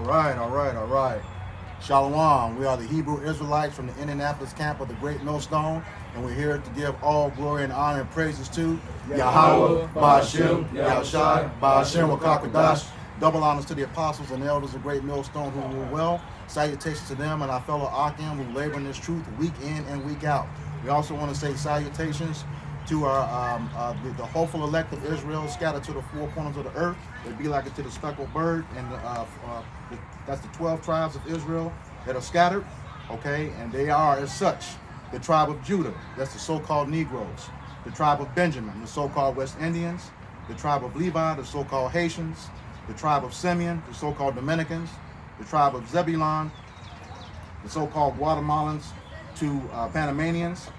All right. Shalom. We are the Hebrew Israelites from the Indianapolis camp of the Great Millstone, and we're here to give all glory and honor and praises to Yahweh, Ba'ashem, Yahushai, Ba'ashem, Wakakadash. Double honors to the apostles and elders of Great Millstone who rule well. Salutations to them and our fellow Akim who labor in this truth week in and week out. We also want to say salutations to our the hopeful elect of Israel scattered to the four corners of the earth. They be like it to the speckled bird, and that's the 12 tribes of Israel that are scattered, okay? And they are, as such, the tribe of Judah, that's the so-called Negroes, the tribe of Benjamin, the so-called West Indians, the tribe of Levi, the so-called Haitians, the tribe of Simeon, the so-called Dominicans, the tribe of Zebulon, the so-called Guatemalans to Panamanians,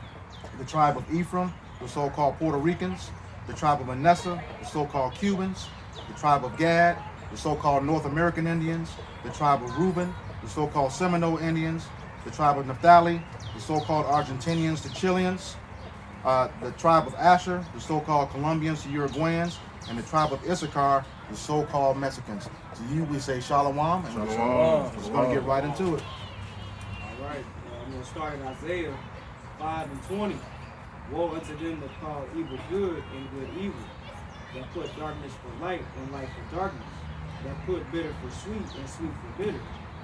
the tribe of Ephraim, the so-called Puerto Ricans, the tribe of Manasseh, the so-called Cubans, the tribe of Gad, the so-called North American Indians, the tribe of Reuben, the so-called Seminole Indians, the tribe of Naphtali, the so-called Argentinians, the Chileans, the tribe of Asher, the so-called Colombians, the Uruguayans, and the tribe of Issachar, the so-called Mexicans. To you, we say Shalom, and we're just going to get right into it. All right, I'm going to start in Isaiah 5:20. Woe unto them that call evil good and good evil, that put darkness for light and light for darkness, that put bitter for sweet and sweet for bitter.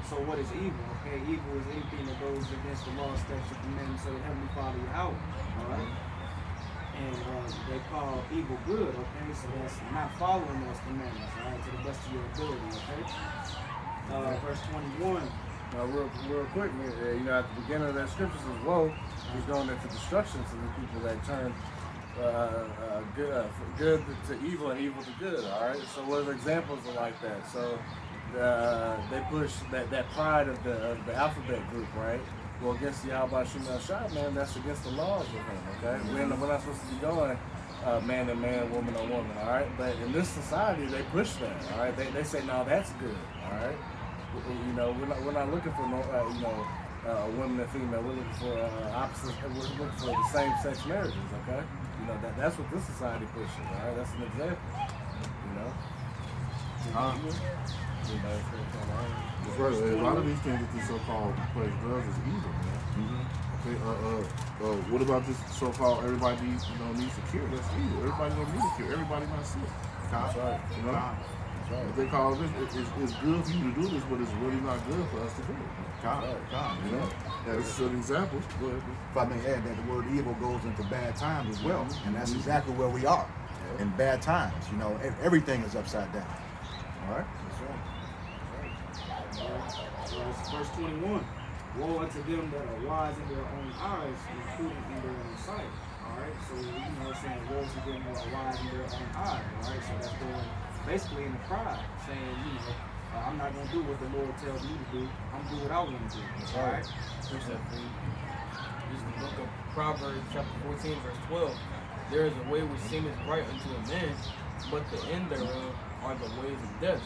So what is evil? Okay, evil is anything that goes against the law, statutes, and commandments of the Heavenly Father Yahweh. All right? And they call evil good, okay? So that's not following those commandments, all right, to the best of your ability, okay? Verse 21. Real quick, at the beginning of that scripture says, woe, he's going into destruction to the people that turn good to evil and evil to good, all right? So what are the examples are like that? So they push that pride of the alphabet group, right? Well, against the Yahweh Shai, man, that's against the laws of him, okay? We're not supposed to be going man to man, woman to woman, all right? But in this society, they push that, all right? They say, no, that's good, all right? We're not looking for women and female. We're looking for opposites. We're looking for the same sex marriages. Okay, that's what this society pushes. All right, that's an example. That's right. A lot of these things that this so-called place does is evil, man. Okay. What about this so-called everybody needs to cure? That's evil. Everybody don't need a cure. Everybody not sick. That's right. What they call this, it's good for you to do this, but it's really not good for us to do it. This is an example. If I may add that the word evil goes into bad times as well, and that's exactly where we are, in bad times. Everything is upside down. All right? Verse 21. Woe unto them that are wise in their own eyes and prudent in their own sight. All right? So, saying woe to them that are wise in their own eyes. All right? So that's going basically in the pride, saying, I'm not going to do what the Lord tells me to do. I'm going to do what I want to do. All right? This is the book of Proverbs, chapter 14, verse 12. There is a way which seemeth right unto a man, but the end thereof are the ways of death.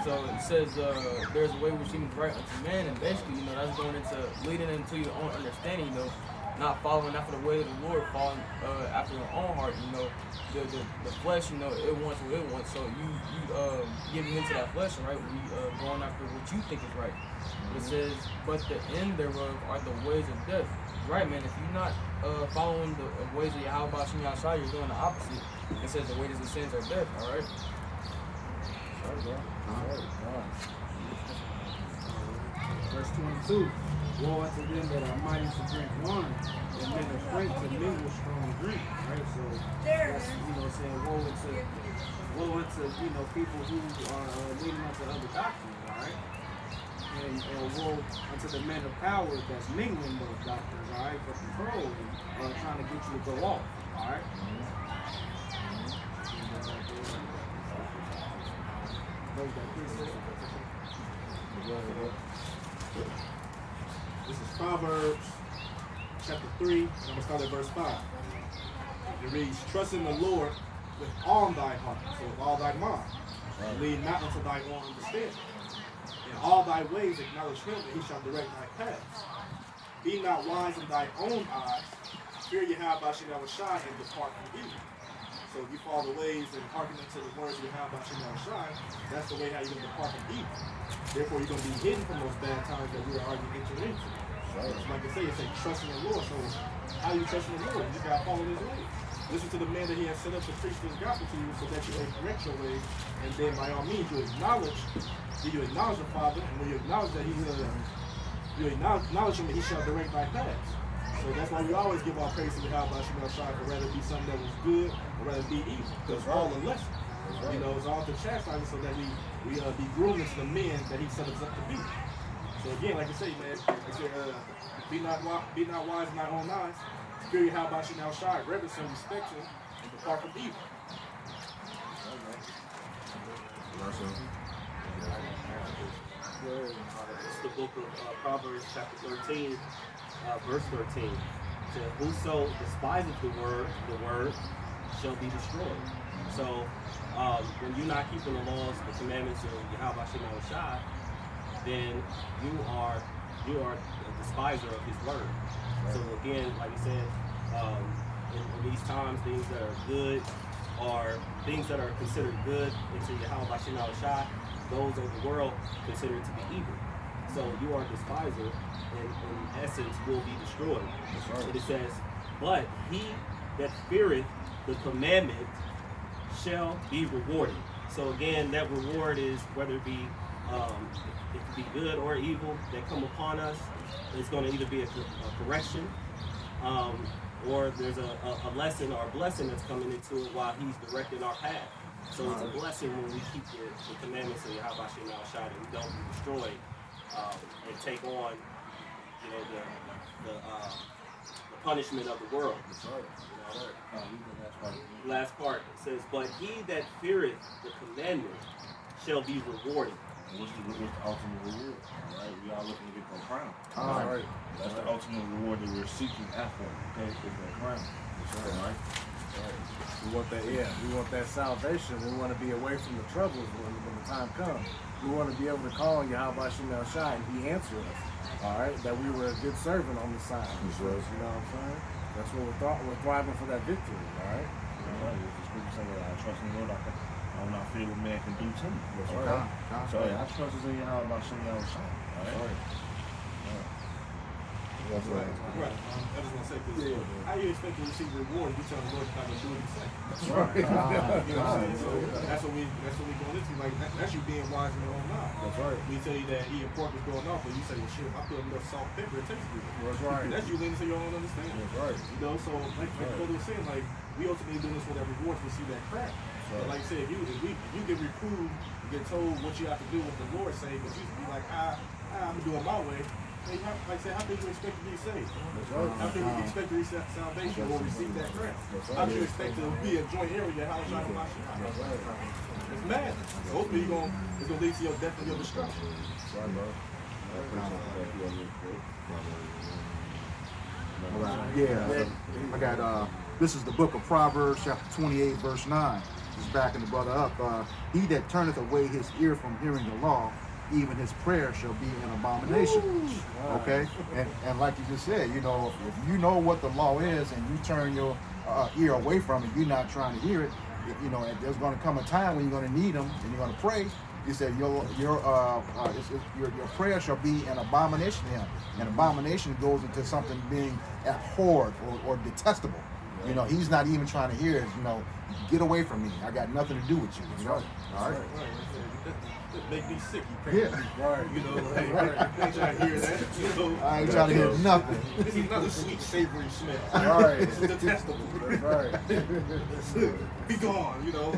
So it says there's a way which seemeth right unto man, and basically, that's going into leading into your own understanding, not following after the way of the Lord, following after your own heart. The flesh, it wants what it wants. So you giving into that flesh, right? Going after what you think is right. It says, but the end thereof are the ways of death. Right, man. If you're not following the ways of Yahweh Ba'ashem Yahushai, you're doing the opposite. It says the wages of sins are death. All right. Verse 22. Woe unto them that are mighty to drink wine, and men of strength to mingle strong drink. Right? So that's saying woe unto people who are leading unto other doctrines, all right? And woe unto the men of power that's mingling those doctrines, all right, for control and trying to get you to go off, all right? This is Proverbs chapter 3, and I'm going to start at verse 5. It reads, trust in the Lord with all thy heart, so with all thy mind. And lean not unto thy own understanding. In all thy ways acknowledge him, and he shall direct thy paths. Be not wise in thy own eyes. Fear Yahweh Ba'ashem Yahushai and depart from evil. So if you follow the ways and hearken to the words of Yahweh Shemel Shai, that's the way how you're going to depart from evil. Therefore, you're going to be hidden from those bad times that we are already entering into. So, like I say, it's like trust in the Lord. So how you trust in the Lord? You just got to follow his ways. Listen to the man that he has set up to preach this gospel to you so that you may correct your ways. And then by all means, you acknowledge the Father. And when you acknowledge that you acknowledge him, and he shall direct thy paths. So that's why we always give our praise to the Yahweh Shemel Shai, for rather be something that was good or rather be evil. Because all a lesson. You know, it's all to chastise so that we be groomed into the men that he set us up to be. So again, like I say, man, be not wise in thy own eyes. Fear you how about you now shy, reverence him, respect him, and depart from evil. It's the book of Proverbs, chapter 13, verse 13. It says, whoso despiseth the word shall be destroyed. So when you're not keeping the laws, the commandments of Yahweh Shemel Shai, then you are a despiser of his word. So again, like you said, in these times, things that are good or things that are considered good into Yahweh Shemel Shai, those of the world consider it to be evil. So you are a despiser, and in essence will be destroyed. And it says, but he that feareth the commandment shall be rewarded. So again, that reward is whether it be good or evil that come upon us. It's going to either be a correction, or there's a lesson or a blessing that's coming into it while he's directing our path. So it's a blessing when we keep the commandments of Yahweh Shemel Shai, that we don't be destroyed and take on, you know, the punishment of the world. Last part says, but he that feareth the commandment shall be rewarded. What's the ultimate reward? Right? We are looking to get that crown. Right. That's the ultimate reward that we're seeking after. Okay, is that crown. That's right. We want that, we want that salvation. We want to be away from the troubles when the time comes. We want to be able to call on Yahweh Shemel Shai and he answer us. All right, that we were a good servant on the side. That's right. You know what I'm saying? That's what we're thriving for, that victory. All right. The scripture says that I trust in the Lord. I will not fear what man can do to me. That's right. So I trust in Yahweh Shemel Shai. All right. That's right. Right. I just want to say, because how you expect to receive reward if you tell the Lord not to do what he said? That's right. You know what I'm saying? So that's what we going into. Like that's you being wise in your own mind. That's right. We tell you that eating pork is going off, but you say, well, shit, I put enough salt, pepper, it tastes good. That's right. That's you leaning to your own understanding. That's right. You know, so like Brother was saying, like we ultimately do this for that reward to receive that crack. But like I said, if you get reproved, you get told what you have to do, what the Lord say, but you be like, I'm gonna do it my way. Like I said, how can you expect to be saved? How can you expect to receive salvation or receive that grant? How do you expect to be a joint heir with your house out of my shit? It's mad. Hopefully it's gonna lead to your death and your destruction. Sorry, bro. I got this is the book of Proverbs, chapter 28, verse 9. Just backing the brother up. He that turneth away his ear from hearing the law, even his prayer shall be an abomination. Okay? And like you just said, you know, if you know what the law is and you turn your ear away from it, you're not trying to hear it, you know, there's going to come a time when you're going to need them and you're going to pray. He said your prayer shall be an abomination to him. An abomination goes into something being abhorred or detestable. You know, he's not even trying to hear it. You know, get away from me. I got nothing to do with you. You know? All right. That make me sick. You can't. Right. You know, I ain't trying to hear that. You know, I ain't trying to hear nothing. this is not a sweet, savory smell. All right. This is detestable. That's right. Be gone. You know.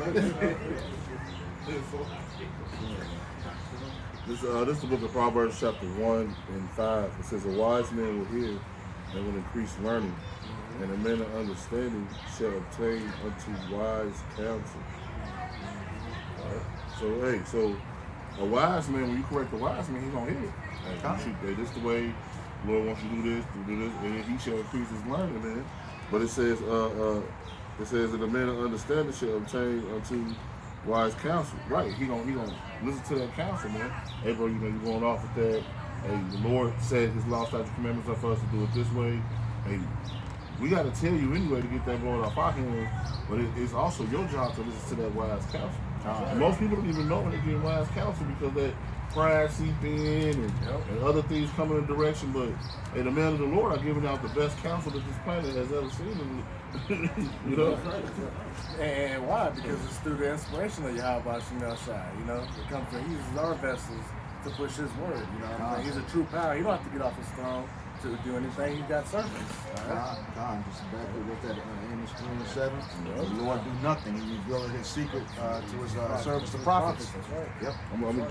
This is the book of Proverbs, chapter 1 and 5. It says, a wise man will hear and will increase learning, and a man of understanding shall obtain unto wise counsel. Right. So a wise man, when you correct a wise man, he's gonna hear it. Hey, this is the way the Lord wants you to do this, and he shall increase his learning, man. But it says that a man of understanding shall obtain unto wise counsel. Right, he gonna listen to that counsel, man. Hey, bro, you know, you're going off with that. Hey, the Lord said his law, statutes, commandments are for us to do it this way. Hey, we got to tell you anyway to get that blood off our hands, but it's also your job to listen to that wise counsel. And most people don't even know when they're getting wise counsel because that pride seep in and other things come in a direction. But hey, the man of the Lord are giving out the best counsel that this planet has ever seen. You know? And why? Because it's through the inspiration of Yahweh Shemel Shai. You know, it comes from, he uses our vessels to push his word. You know what I'm saying? He's a true power. He don't have to get off his throne to do anything. He's got servants. God, just back with that Amos 3:7. The Lord do nothing. He revealed his secret to his servants, the prophets. That's right. Yep. I'm gonna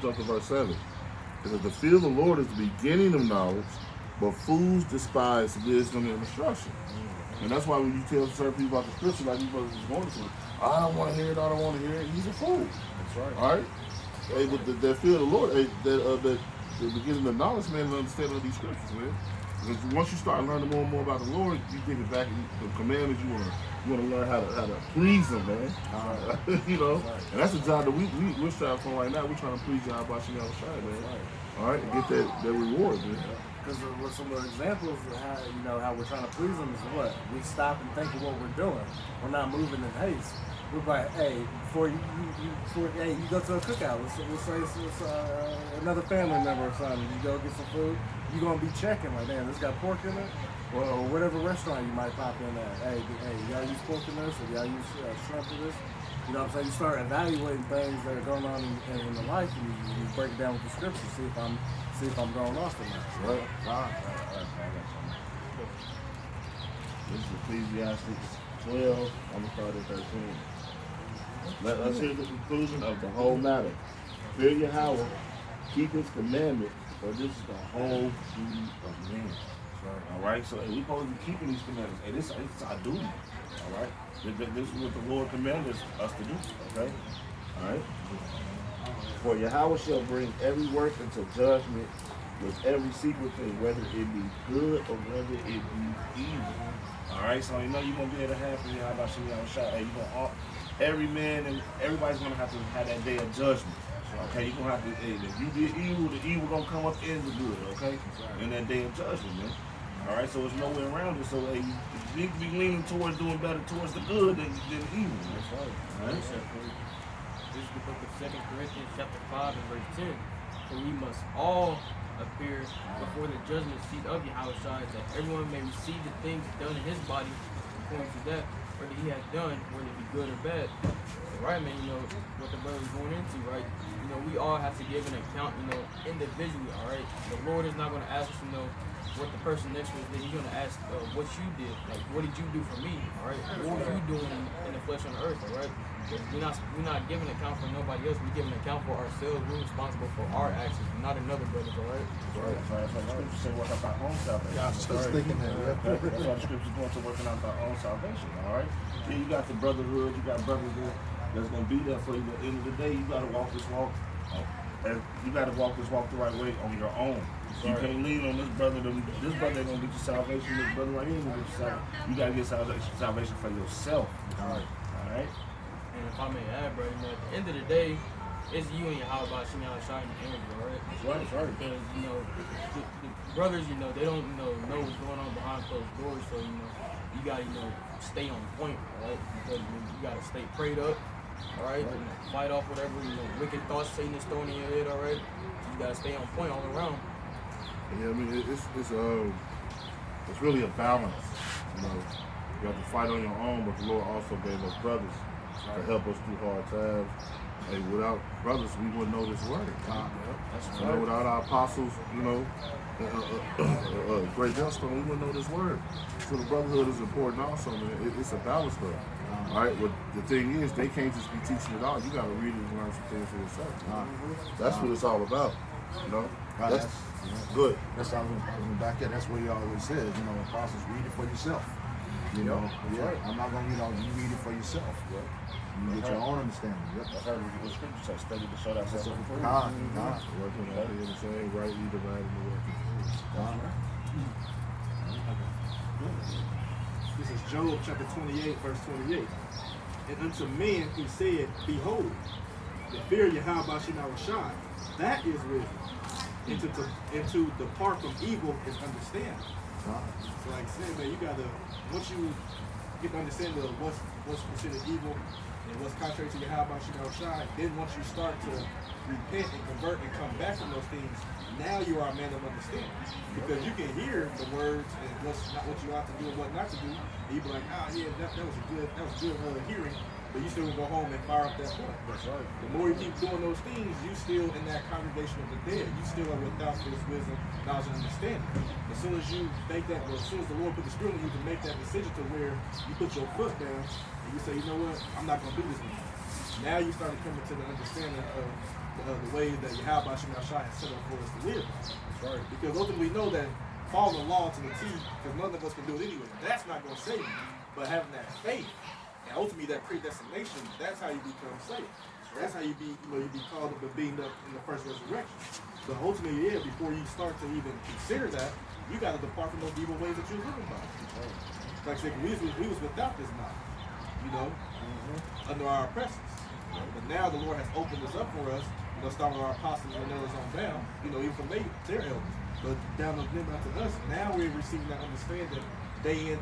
jump to verse 7. It says, the fear of the Lord is the beginning of knowledge, but fools despise wisdom and instruction. And that's why when you tell certain people about the scripture, like you brothers is going to, I don't want to hear it, I don't want to hear it, he's a fool. That's right. All right? Hey, but that fear of the Lord, the beginning of knowledge, man, and understanding of these scriptures, man. Because once you start learning more and more about the Lord, you think it back, the commandments, you want to learn how to please him, man. You know? And that's the job that we're striving for right now. We're trying to please Yahweh Shai, man. All right? And get that reward, man. Because with some of the examples of how, you know, how we're trying to please them is what? We stop and think of what we're doing. We're not moving in haste. We're like, hey, before you go to a cookout, let's say it's, another family member or something, you go get some food, you're going to be checking, like, damn, this got pork in it? Or whatever restaurant you might pop in at. Hey, y'all use pork in this? Or y'all use shrimp in this? You know what I'm saying? You start evaluating things that are going on in the life, and you break it down with the scripture, see if I'm going off or not. Right. This is Ecclesiastes 12. I'm going to start at 13. Let us hear the conclusion of the whole matter. Fear Yahweh, keep his commandments, for this is the whole duty of man. All right? So we're supposed to be keeping these commandments. Hey, this is our duty. All right? This is what the Lord commanded us to do. Okay? All right? For Yahweh shall bring every work into judgment with every secret thing, whether it be good or whether it be evil. All right, so you know you're gonna be able to have for Yahweh Shai. Hey, every man and everybody's gonna have to have that day of judgment. Okay, you're gonna have to. Hey, if you did evil, the evil gonna come up in the good. Okay, in that day of judgment, man. All right, so there's no way around it. So hey, you need to be leaning towards doing better towards the good than evil. That's right. All right. This is the book of 2 Corinthians chapter 5 and verse 10. For we must all appear before the judgment seat of Yahweh Shai, that everyone may receive the things done in his body according to that, whether he has done, whether it be good or bad. Right, man, you know, what the brother's going into, right? You know, we all have to give an account, you know, individually, all right? The Lord is not going to ask us, you know, what the person next to us did. He's going to ask what you did. Like, what did you do for me, all right? What were you doing in the flesh on the earth, all right? We're not giving an account for nobody else. We're giving an account for ourselves. We're responsible for our actions, not another brother's, all right? Right. That's why the scriptures say work out our own salvation. Yeah, I was just thinking that. That's why the scriptures going to working out our own salvation. All right. Yeah, you got the brotherhood. You got brotherhood that's going to be there for you. But at the end of the day, you got to walk this walk. And you got to walk this walk the right way on your own. You can't lean on this brother. This brother ain't gonna get you salvation. This brother right here ain't gonna get you salvation. You gotta get salvation for yourself. All right. And if I may add, bro, you know, at the end of the day, it's you and Yahweh Shai shining the energy, all right? That's right. Because, you know, the brothers, you know, they don't know what's going on behind closed doors, so, you know, you gotta, you know, stay on point, all right? Because you gotta stay prayed up, all right? You know, fight off whatever, you know, wicked thoughts Satan is throwing in your head, all right? You gotta stay on point all around. Yeah, I mean, it's really a balance. You know, you have to fight on your own, but the Lord also gave us brothers to help us through hard times. Hey, without brothers, we wouldn't know this word. You know, without our apostles, you know, great millstone, we wouldn't know this word. So the brotherhood is important also, man. It's a balance though. All right, but the thing is, they can't just be teaching it all. You got to read it and learn some things for yourself. That's what it's all about. You know, that's good. That's how I was back there. That's what he always says. You know, apostles, read it for yourself. You know, I'm not gonna, you read it for yourself. You get your own understanding. That's how the scripture says, study to show thyself approved. Working out here the same, rightly dividing the word of truth. This is Job chapter 28, verse 28. And unto men he said, behold, the fear of Yahweh Shai, that is wisdom. And to depart from evil is understanding. So like I said, man, you gotta, once you get the understanding of what's considered evil and what's contrary to Yahweh Shemel Shai, then once you start to repent and convert and come back from those things, now you are a man of understanding. Because you can hear the words and what's not what you ought to do and what not to do, and you be like, yeah, that was good hearing, but you still go home and fire up that point. That's right. The more you keep doing those things, you still in that congregation of the dead. You still are without this wisdom, knowledge, and understanding. As soon as you make that, as soon as the Lord put the Spirit in you to make that decision to where you put your foot down and you say, you know what, I'm not going to do this anymore. Now you start coming to the understanding of the way that Yahweh Shemel Shai has set up for us to live. That's right. Because ultimately we know that following the law to the T, because none of us can do it anyway. That's not going to save you. But having that faith, and ultimately that predestination, that's how you become saved. That's how you be called up and beamed up in the first resurrection. But ultimately, yeah, before you start to even consider that, you got to depart from those evil ways that you're living by. Like I said, we was without this knowledge, under our oppressors. But now the Lord has opened this up for us, starting with our apostles and others on down, even from their elders. But down to them, to us, now we're receiving that understanding day in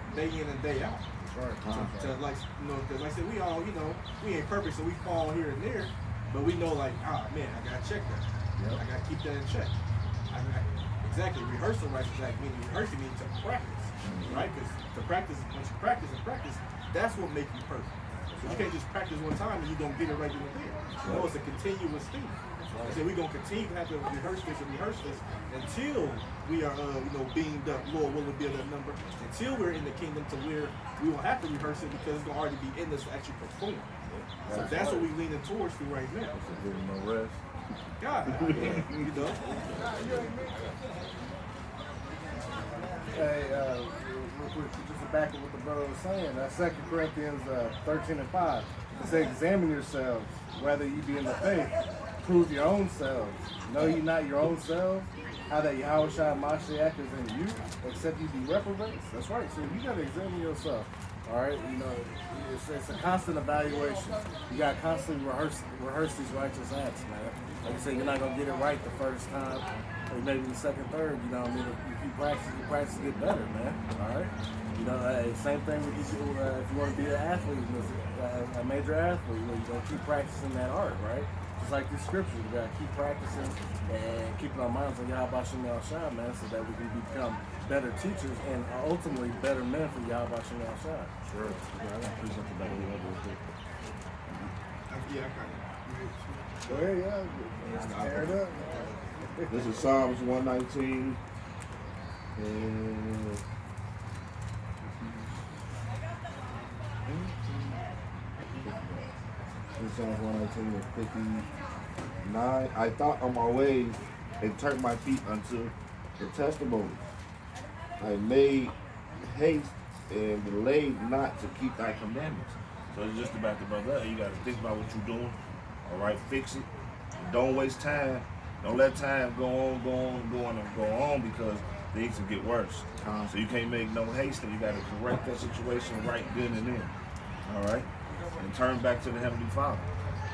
and day out. Right. Because like I said, we all, we ain't perfect, so we fall here and there, but we know like, man, I gotta check that. Yep. I gotta keep that in check. Exactly, rehearsal righteous act means rehearsing means to practice, right? Because to practice, once you practice, that's what makes you perfect. So you can't just practice one time and you don't get it right then and there. No, it's a continuous thing. I said we're gonna continue to have to rehearse this until we are, beamed up. Lord willing, be of that number. Until we're in the kingdom, to where we won't have to rehearse it because it's gonna already be in us to actually perform. So that's what we're leaning towards to right now. Give him no rest. God, Hey, real quick, just to back up what the brother was saying, 2 Corinthians 13:5. It says, examine yourselves, whether you be in the faith. Prove your own selves. Know ye not your own selves? How that Yahweh Shai Mashiach is in you, except you be reprobates? That's right. So you got to examine yourself. All right, it's a constant evaluation. You got to constantly rehearse these righteous acts, man. Like I said, you're not gonna get it right the first time, or maybe the second, third. You know what I mean? If you practice, get better, man. All right. Same thing with you. If you want to be an athlete, a major athlete, you gonna keep practicing that art, right? Just like the scripture, we gotta keep practicing and keeping our minds on Yahweh Shemel Shai, man, so that we can become better teachers and ultimately better men for Yahweh Shemel Shai. Sure. Yeah, I got to preach something back in the other quick. yeah, I kind of. Go ahead, yeah. Tear it up. This is Psalms 119 and Psalms 119 and 59. I thought on my way and turned my feet unto the testimony. I made haste and delayed not to keep thy commandments. So it's just about the brother. You got to think about what you're doing. All right, fix it. Don't waste time. Don't let time go on because things will get worse. So you can't make no haste, and you got to correct that situation right then and there. All right, and turn back to the Heavenly Father,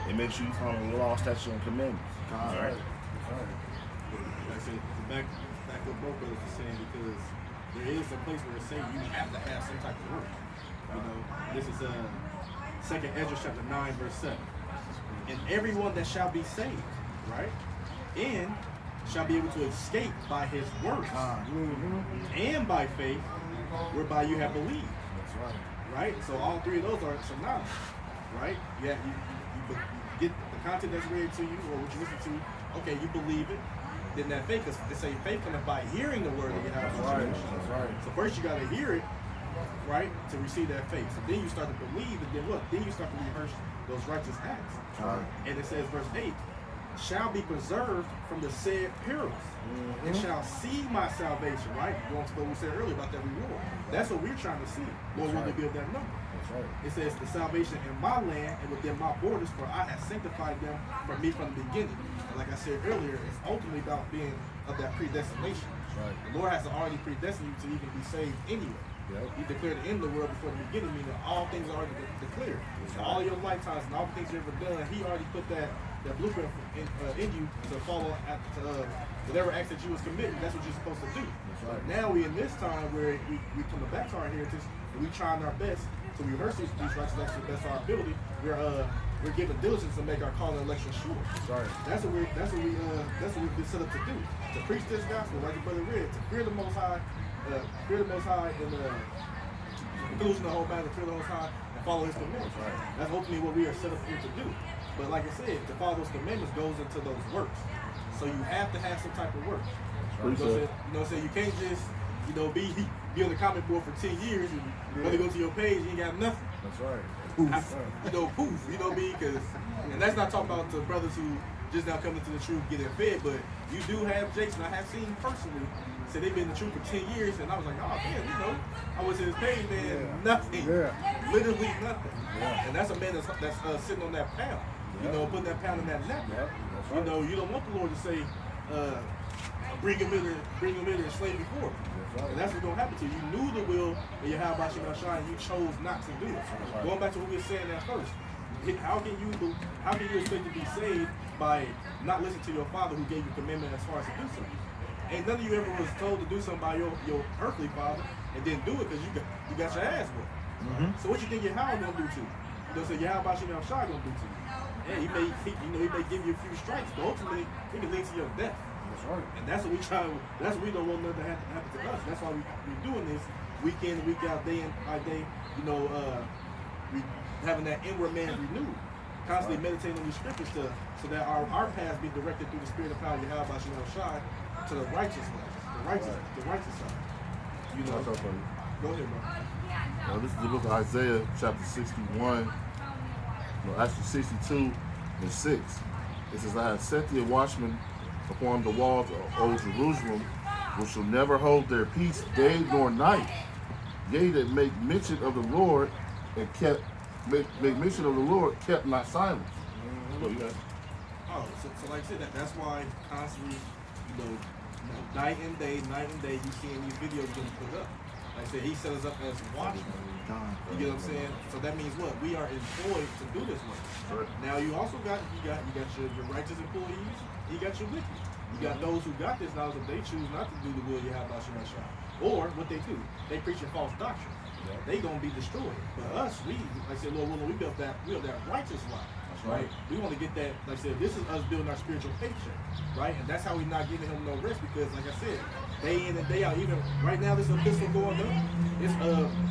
and make sure you follow the law, statutes, and commandments. All right. Like I said, back to what both brothers are saying, because there is a place where it's saying you have to have some type of work. This is 2nd Ezra chapter 9, verse 7. And everyone that shall be saved, right, and shall be able to escape by his works and by faith, whereby you have believed. That's right. Right? So all three of those are synonymous, right? You get the content that's read to you or what you listen to, okay, you believe it. Then that faith, because they say faith cometh by hearing the word of Yahweh. That's right. So first you got to hear it, right, to receive that faith. So then you start to believe, and then what? Then you start to rehearse those righteous acts. And it says, verse 8, shall be preserved from the said perils, and shall see my salvation, right? Going to what we said earlier about that reward. That's what we're trying to see. Lord, will they build that number? That's right. It says the salvation in my land and within my borders, for I have sanctified them from me from the beginning. And like I said earlier, it's ultimately about being of that predestination. Right. The Lord has already predestined you to even be saved anyway. Yep. He declared the end of the world before the beginning, meaning all things are already declared. So all your lifetimes and all the things you've ever done, he already put that that blueprint in you to follow whatever acts that you was committing. That's what you're supposed to do. right. Now we in this time where we come back to our heritage and we trying our best to rehearse these righteous acts to the best of our ability. We're giving diligence to make our call and election sure. Right. That's what we've been set up to do. To preach this gospel, like your brother read, to fear the Most High, and conclusion of the whole matter, fear the Most High, and follow His commandments. Right. That's ultimately what we are set up here to do. But like I said, to follow those commandments goes into those works. So you have to have some type of work. You know what I'm saying? You can't just, be on the comment board for 10 years and when you go to your page, you ain't got nothing. That's right. Poof, you know me, and that's not talking about the brothers who just now coming to the truth getting fed, but you do have Jason, I have seen personally, say they've been in the truth for 10 years, and I was like, oh man, I was in his page, man, nothing, literally nothing. And that's a man that's sitting on that pound, putting that pound in that neck. Right. You don't want the Lord to say, bring him in and slay before. And that's what's gonna happen to you. You knew the will of Yahweh Shai, and you chose not to do it. Right. Going back to what we were saying at first, how can you expect to be saved by not listening to your father who gave you commandment as far as to do something? Ain't none of you ever was told to do something by your earthly father and didn't do it because you got your ass whooped. Mm-hmm. So what you think Yahweh gonna do to you? So Yahweh Shai gonna do to you? Yeah, he may give you a few strikes, but ultimately it can lead to your death. That's right. And that's what we don't want nothing to happen to us. That's why we're doing this week in, week out, day in by day, we having that inward man renewed. Constantly meditating on these scriptures so that our paths be directed through the spirit of power of Yahweh Shai to the righteous way, the righteous side. That's so funny. Go ahead, bro. This is the book of Isaiah, chapter 61, actually 62 and 6. It says, I have set thee a watchman upon the walls of old Jerusalem, which shall never hold their peace day nor night. Yea, that make mention of the Lord and make mention of the Lord, kept not silence. Oh, so like I said, that's why constantly, night and day, you seeing these videos getting put up. Like I said, he set us up as watchmen. You get what I'm saying? So that means what? We are employed to do this work. Right. Now you also got your righteous employees. You got your wicked. You got those who got this knowledge, but they choose not to do the will of Yahweh Shai. Or what they do, they preach a false doctrine. They gonna be destroyed. But us, like I said, Lord willing, we built that righteous life. Right? We want to get that, like I said, this is us building our spiritual paycheck, right? And that's how we're not giving him no rest because, like I said, day in and day out, even right now, this epistle going up, it's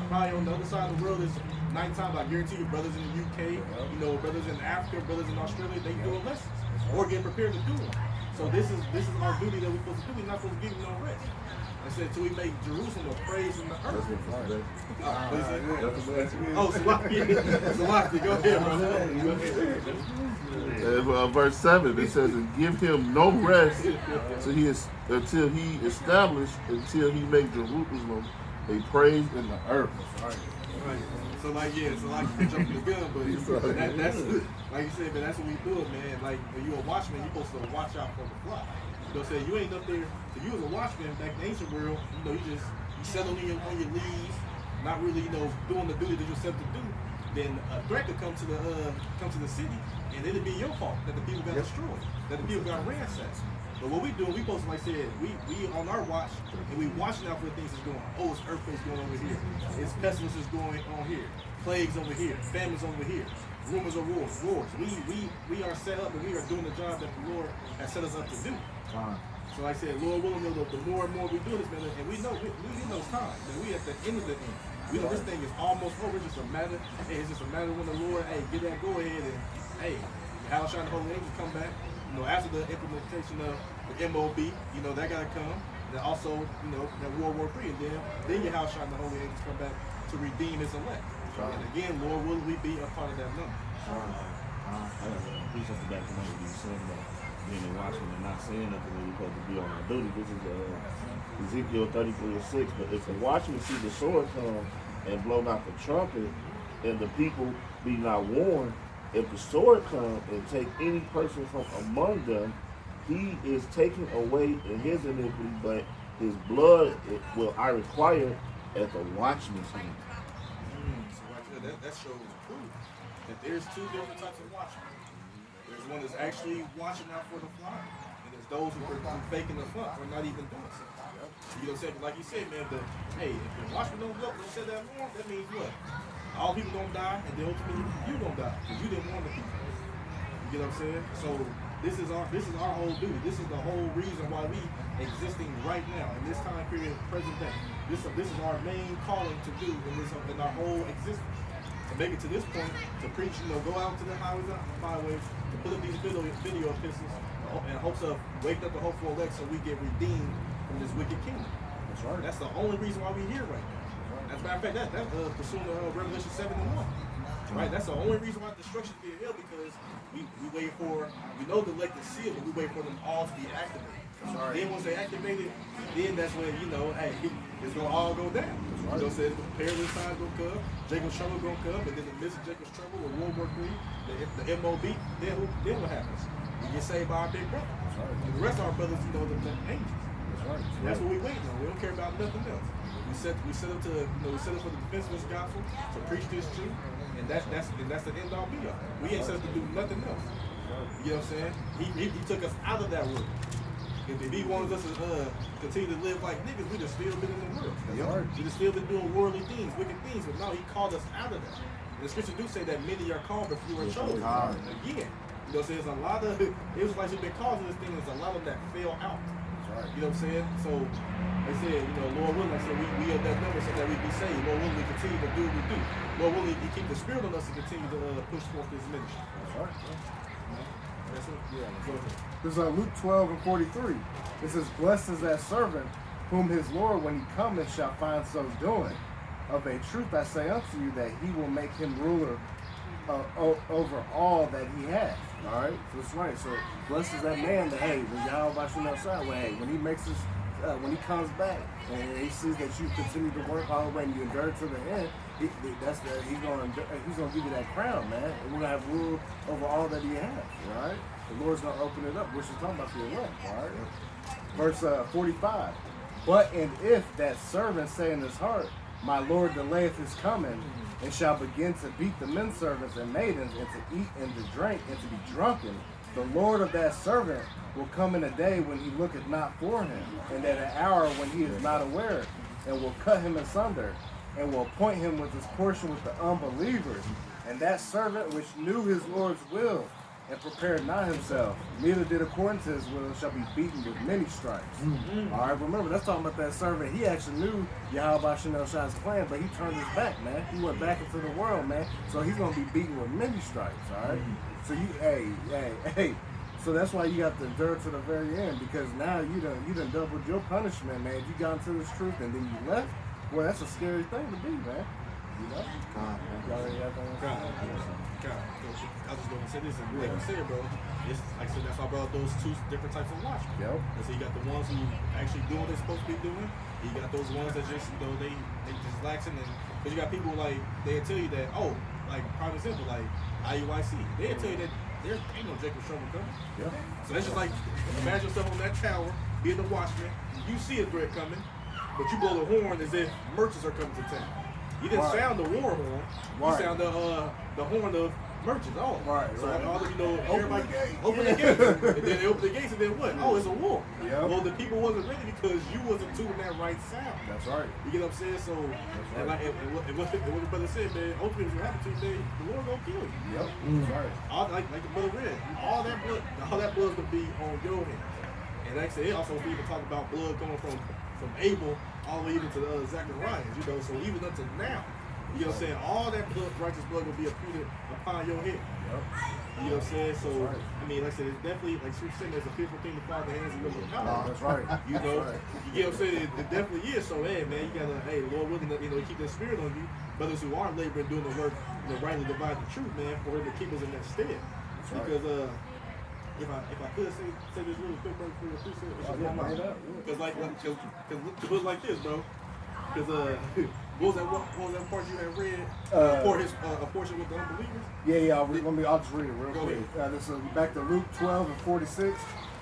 probably on the other side of the world, it's nighttime. I guarantee you, brothers in the UK, brothers in Africa, brothers in Australia, they doing lessons or getting prepared to do them. So this is our duty that we're supposed to do. We're not supposed to give him no rest. I said, till we make Jerusalem a praise in the earth. Salaki, go ahead, bro. Verse 7, it says, and give him no rest until he make Jerusalem a praise in the earth. Right. So like you're jumping the gun, but that's like you said, man, that's what we do it, man. Like when you're a watchman, you're supposed to watch out for the flock. You ain't up there. If you was a watchman back in the ancient world, you settle on your leaves, not really, doing the duty that you're set to do. Then a threat could come to the city, and it'd be your fault that the people got destroyed, that the people got ransacked. But what we do, we supposed to, like I said, we on our watch, and we watching out for the things that's going on. Oh, it's earthquakes going over here. It's pestilences going on here. Plagues over here. Famines over here. Rumors of wars. We are set up, and we are doing the job that the Lord has set us up to do. So like I said, Lord willing, the more and more we do this, man, and we know it's time. Man, we at the end of the end. We know this thing is almost over. It's just a matter when the Lord, get that go ahead and, how shall the Holy Angels come back? After the implementation of the MOB, that gotta come. And also, that World War III, and then your house shall the Holy Angels come back to redeem His elect. And again, Lord, will we be a part of that number? Please have to back to what you said about being a watchman and not saying nothing when you're supposed to be on our duty. This is Ezekiel 33:6. But if the watchman see the sword come and blow not the trumpet, and the people be not warned, if the sword come and take any person from among them, he is taken away in his iniquity, but his blood will I require at the watchman's hand. So right there, that shows proof that there's two different types of watchmen. There's one that's actually watching out for the flock. And there's those who are faking the flock or not even doing so. You know what I'm saying? Like you said, man, if the watchman don't look, don't set that alarm, that means what? All people gonna die, and then ultimately you gonna die because you didn't want the people. You get what I'm saying? So this is our whole duty. This is the whole reason why we existing right now in this time period, present day. This is our main calling to do in our whole existence. To make it to this point, to preach, go out to the highways and byways, to put up these video epistles, in hopes of waking up the hopeful elect so we get redeemed from this wicked kingdom. That's right. That's the only reason why we're here right now. As a matter of fact, that's pursuing Revelation 7:1. Right? That's the only reason why destruction is being held, because we wait for, we know the elect is sealed, but we wait for them all to be activated. Then once they activated, then that's when, hey, it's going to all go down. You know what I'm saying? Perilous times going to come, Jacob's trouble going to come, and then in the midst of Jacob's trouble, with World War III, the MOB, then what happens? We get saved by our big brother. And the rest of our brothers, the angels. That's what we waiting on. We don't care about nothing else. We set up for the defense of this gospel, to preach this truth, and that's the end all be all. We ain't set up to do nothing else. You know what I'm saying? He took us out of that world. If he wanted us to continue to live like niggas, we'd have still been in the world. We'd have still been doing worldly things, wicked things, but no, he called us out of that. And the scriptures do say that many are called, but few are chosen. Again, you know what I'm saying? There's a lot of Israelites who've been causing this thing, there's a lot of that fell out. You know what I'm saying? So they said, Lord willing, I said we have that number so that we be saved. Lord willing, we continue to do what we do. Lord willing, you keep the spirit on us to continue to push forth this ministry. That's it. Yeah. This is Luke 12:43. It says, "Blessed is that servant whom his Lord, when he cometh, shall find so doing. Of a truth I say unto you, that he will make him ruler over all that he has." All right, so that's right. So blessed is that man that, hey, when Yahweh Shem outside, when he makes his, when he comes back and he sees that you continue to work all the way and you endure to the end, he's gonna give you that crown, man. And we're gonna have rule over all that he has. All right, the Lord's gonna open it up. We're just talking about the elect. All right, verse 45. "But and if that servant say in his heart, My Lord delayeth his coming, and shall begin to beat the men servants and maidens, and to eat and to drink, and to be drunken, the Lord of that servant will come in a day when he looketh not for him, and at an hour when he is not aware, and will cut him asunder, and will appoint him with his portion with the unbelievers. And that servant which knew his Lord's will, and prepared not himself, neither did according to his will, shall be beaten with many stripes." All right, remember, that's talking about that servant. He actually knew Yahweh Shem Shai's plan, but he turned his back, man. He went back into the world, man. So he's going to be beaten with many stripes, all right? So hey. So that's why you have to endure to the very end, because now you done doubled your punishment, man. If you got into this truth and then you left, well, that's a scary thing to be, man. You know? Y'all already have that? I was just going to say this, and like you said, bro, it's like I said, that's all about those two different types of watchmen. Yep. And so you got the ones who actually do what they're supposed to be doing. You got those ones that just, they just laxing, and but you got people like they'll tell you that, like prime example, like IUIC, they'll tell you that there ain't no Jacob's trouble coming. Yep. So that's just like imagine yourself on that tower, being the watchman, you see a threat coming, but you blow the horn as if merchants are coming to town. You didn't sound the war horn. You sound the horn of merchants. So all of everybody open the gates, and then they open the gates, and then what? Oh, it's a war. Yep. Well, the people wasn't ready because you wasn't doing that right sound. That's right. You get what I'm saying? So, and what the brother said, man, ultimately what happened to you, the Lord gonna kill you. Yep. That's right. Like the brother read, all that blood's gonna be on your hands. And like I said, it also even talk about blood going from Abel all the way even to Zacharias, so even up to now, you know what I'm saying, all that righteous blood will be imputed upon your head. Yep. You know what I'm saying? So, I mean, like I said, it's definitely, like Scripture said, there's a fearful thing to fall in the hands of your power. That's right. You know, you get what I'm saying? It definitely is. So, man, you gotta, Lord willing, keep that spirit on you. Brothers who are laboring, doing the work, rightly divide the truth, man, for him to keep us in that stead. Because, if I could say this really quick, bro, for your precept, because it was like this, bro. Because what was that part you had read? A portion with the unbelievers. Yeah. I'll just read it real quick. This is back to Luke 12:46.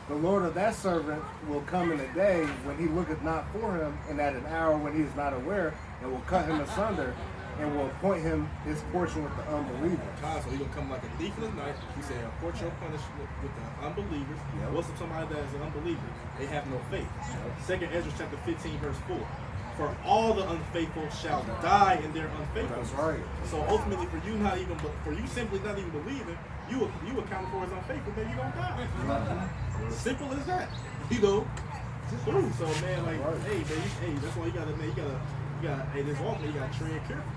"The Lord of that servant will come in a day when he looketh not for him, and at an hour when he is not aware, and will cut him asunder, and will appoint him his portion with the unbelievers. So he's gonna come like a thief in the night. He said, "Approach your punishment with the unbelievers." Yep. What's somebody that is an unbeliever? They have no faith. Second Ezra chapter 15 verse 4. For all the unfaithful shall die in their unfaithfulness. That's right. So ultimately, for you simply not even believing, you account for as unfaithful, then you gonna die. Simple as that. You know. Boom. So man, like, hey, man, hey, that's why you gotta, hey, this walk, man, you gotta tread careful.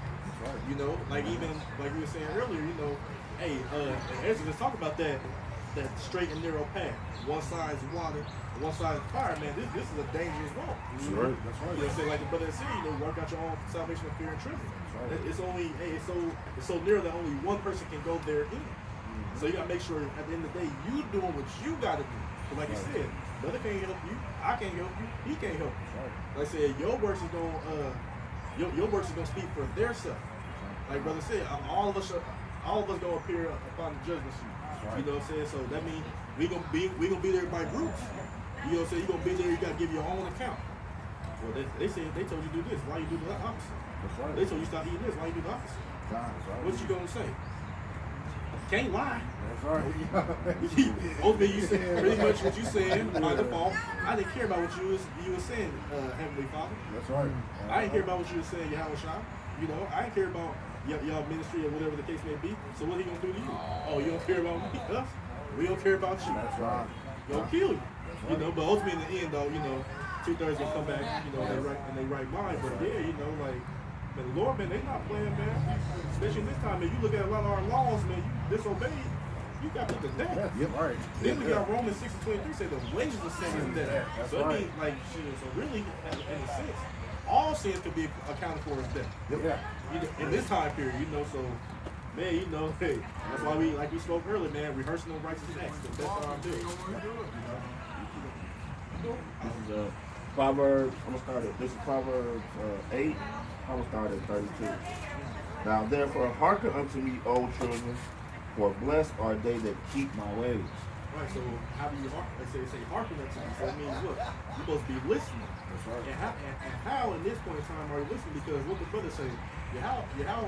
You know, like even like we were saying earlier, you know, hey, Ezra, let's talk about that straight and narrow path. One side is water, one side is fire, man. This is a dangerous walk. That's right. That's right. You know, say like the brother said, you know, work out your own salvation of fear and trembling. It's only, hey, it's so narrow that only one person can go there in. So you gotta make sure at the end of the day you doing what you gotta do. But like you said, brother can't help you, I can't help you, he can't help you. Like I said, your works is gonna speak for their self. Like brother said, all of us gonna appear upon the judgment seat. You know what I'm saying? So that means we gonna be there by groups. You know what I'm saying? You gonna be there, you gotta give your own account. Well, they said they told you to do this, why you do the opposite? That's right. They told you stop eating this, why you do the opposite? What you gonna say? Can't lie. That's right. Ultimately, you said pretty much what you said by default. I didn't care about what you was saying, Heavenly Father. That's right. I didn't care about what you were saying, Yahweh Shai. You know, I didn't care about y'all ministry or whatever the case may be. So what he gonna do to you? Oh, you don't care about me? Us? We don't care about you. That's right. Gonna kill you. You know, but ultimately in the end though, you know, 2/3 gonna come back, you know, in they right mind. But yeah, you know, like, man, the Lord, man, they not playing, man. Especially this time, man. You look at a lot of our laws, man, you disobey, you got put to death. Yep. Right. Then we got Romans 6:23 say the wages of sin is death. That's So it right. means like shit. So really, in a sense, all sins could be accounted for as death. Yep. Yeah. You know, in this time period, you know, so man, you know, hey, that's why we, like we spoke earlier, man, rehearsing the righteous acts, the best time to do. This is Proverbs. I'm gonna start at this is Proverbs 8. I'm gonna start at 32. Now therefore hearken unto me, O children, for blessed are they that keep my ways. Right, so how do you hearken? They say hearken unto me. So that means what? You're supposed to be listening. That's right. And how in this point in time are you listening? Because what the brother say, how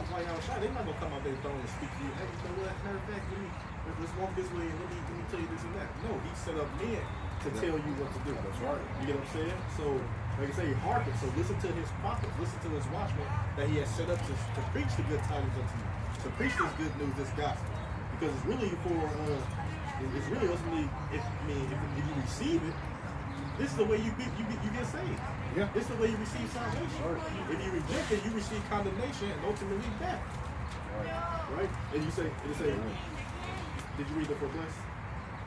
like how shy, they're not gonna come out their throne and speak to you. Hey, you know what? Matter of fact, let's walk this way and let me tell you this and that. No, he set up men to tell you what to do. That's right. You get what I'm saying? So like I say, hearken. So listen to his prophets, listen to his watchmen that he has set up to preach the good tidings unto you, to preach this good news, this gospel. Because it's really for it's really ultimately if you receive it, this is the way you get saved. Yeah. This is the way you receive salvation. If you reject it, you receive condemnation and ultimately death. Right? And you say, did you read the for blessed?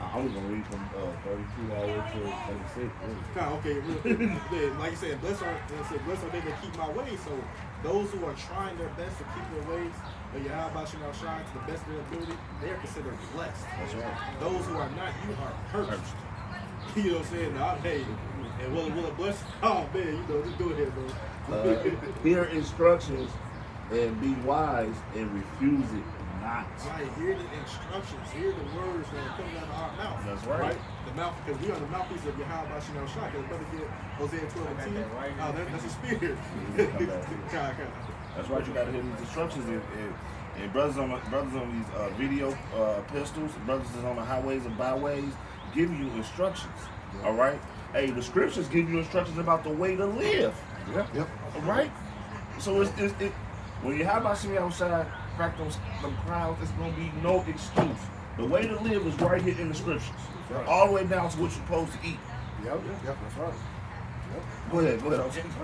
I'm gonna read from 32 all the way to 36. Okay, like you said, blessed are they that keep my ways. So those who are trying their best to keep their ways, or Yahweh shall shine to the best of their ability, they are considered blessed. That's right. Those who are not, you are cursed. You know what I'm saying? Now, hey, and will it bless? Oh man, you know, just go ahead, bro. Hear instructions and be wise and refuse it not. Right, hear the instructions, hear the words that are coming out of our mouth. That's right. The mouth, because we are the mouthpiece of Yahweh shall shine. Because brother get Hosea 12:10. Oh, that's a spirit. That's right. You gotta hear these instructions and brothers on these video pistols, brothers is on the highways and byways, give you instructions. All right. Hey, the scriptures give you instructions about the way to live. Yep. All right. So it's when you have Hashem outside, crack them crowds, it's gonna be no excuse. The way to live is right here in the scriptures, all the way down to what you're supposed to eat. Yep. That's right. Go ahead.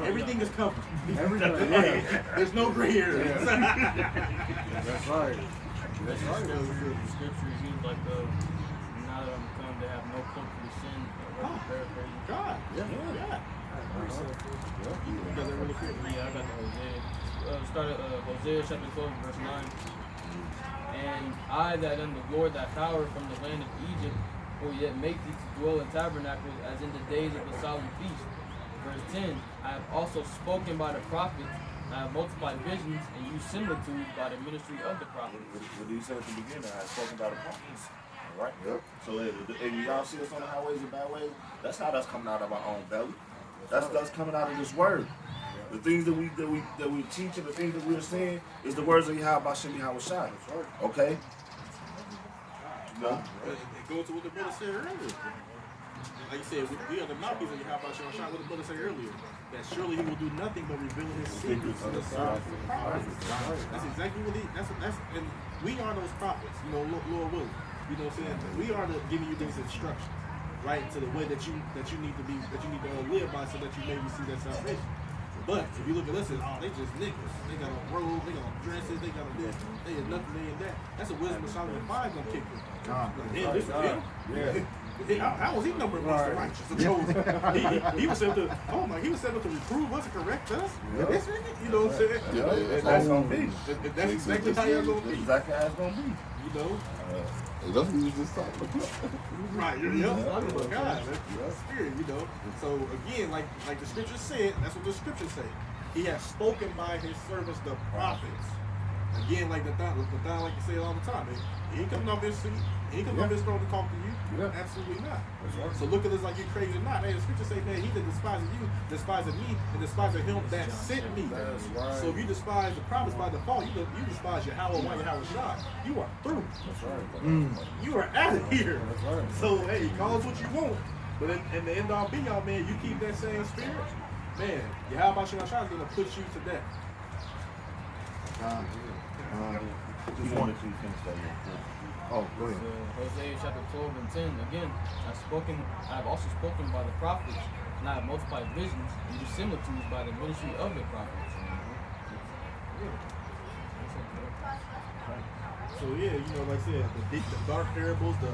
Everything is covered. Everything. Yeah. There's no gray area. That's right. That's right. The scriptures use like now that I'm come to have no comfort of sin. Paraphrasing. God. Yeah. You got that really quick? Yeah, I got the Hosea. Start at Hosea chapter 12, verse 9. And I that am the Lord that power from the land of Egypt will yet make thee to dwell in tabernacles as in the days of the solemn feast. Verse 10, I have also spoken by the prophets, and I have multiplied visions and used similitudes by the ministry of the prophets. What you said at the beginning, I spoke about the prophets. All right. Yep. So if y'all see us on the highways and byways, that's how that's coming out of our own belly. That's coming out of this word. The things that we teach and the things that we're saying is the words of Yahweh Shem Yahweh Shai. Okay? No. It goes to what the brother said earlier. Like you said, we are the mouthpiece of Yahweh Shem Shai. What the brother said earlier, that surely he will do nothing but reveal his secrets to the sons of the prophets. That's exactly what that's and we are those prophets, you know, Lord willing. You know what I'm saying? We are giving you these instructions, right, to the way that you need to live by, so that you may receive that salvation. But if you look at us, they just niggas. They got on robes, they got on dresses, they got on this, they is nothing, they and that. That's a Wisdom of Solomon 5 gonna kick in. Like, damn, this is him. How was he numbered amongst the righteous? The chosen. He was sent to, he was sent to reprove us and correct us. This nigga, you know what I'm saying? And that's gonna be. That's exactly how it's gonna be. Exactly how it's gonna be. You know? That's what we was just talking about. Right, talking about God, that's spirit, you know. So again, like the scripture said, that's what the scripture say. He has spoken by his servants, the prophets. Again, like the thought like you say all the time, man. He ain't coming off his seat. He ain't coming off his throne to talk to you. Absolutely not. So look at this like you're crazy or not. Hey, the scripture say, man, he that despises you, despises me, and despises him that sent me. So if you despise the prophets by default, you despise Yahweh, Yahweh Shai. You are through. That's right. You are out of here. So hey, call us what you want. But in the end all be all, man, you keep that same spirit, man, Yahweh Shai is gonna put you to death. Just wanted to finish that one. Oh, go ahead. Hosea chapter 12 and 10. Again, I have also spoken by the prophets, and I have multiplied visions and used similitudes by the ministry of the prophets. So yeah, you know, like I said, the dark parables, the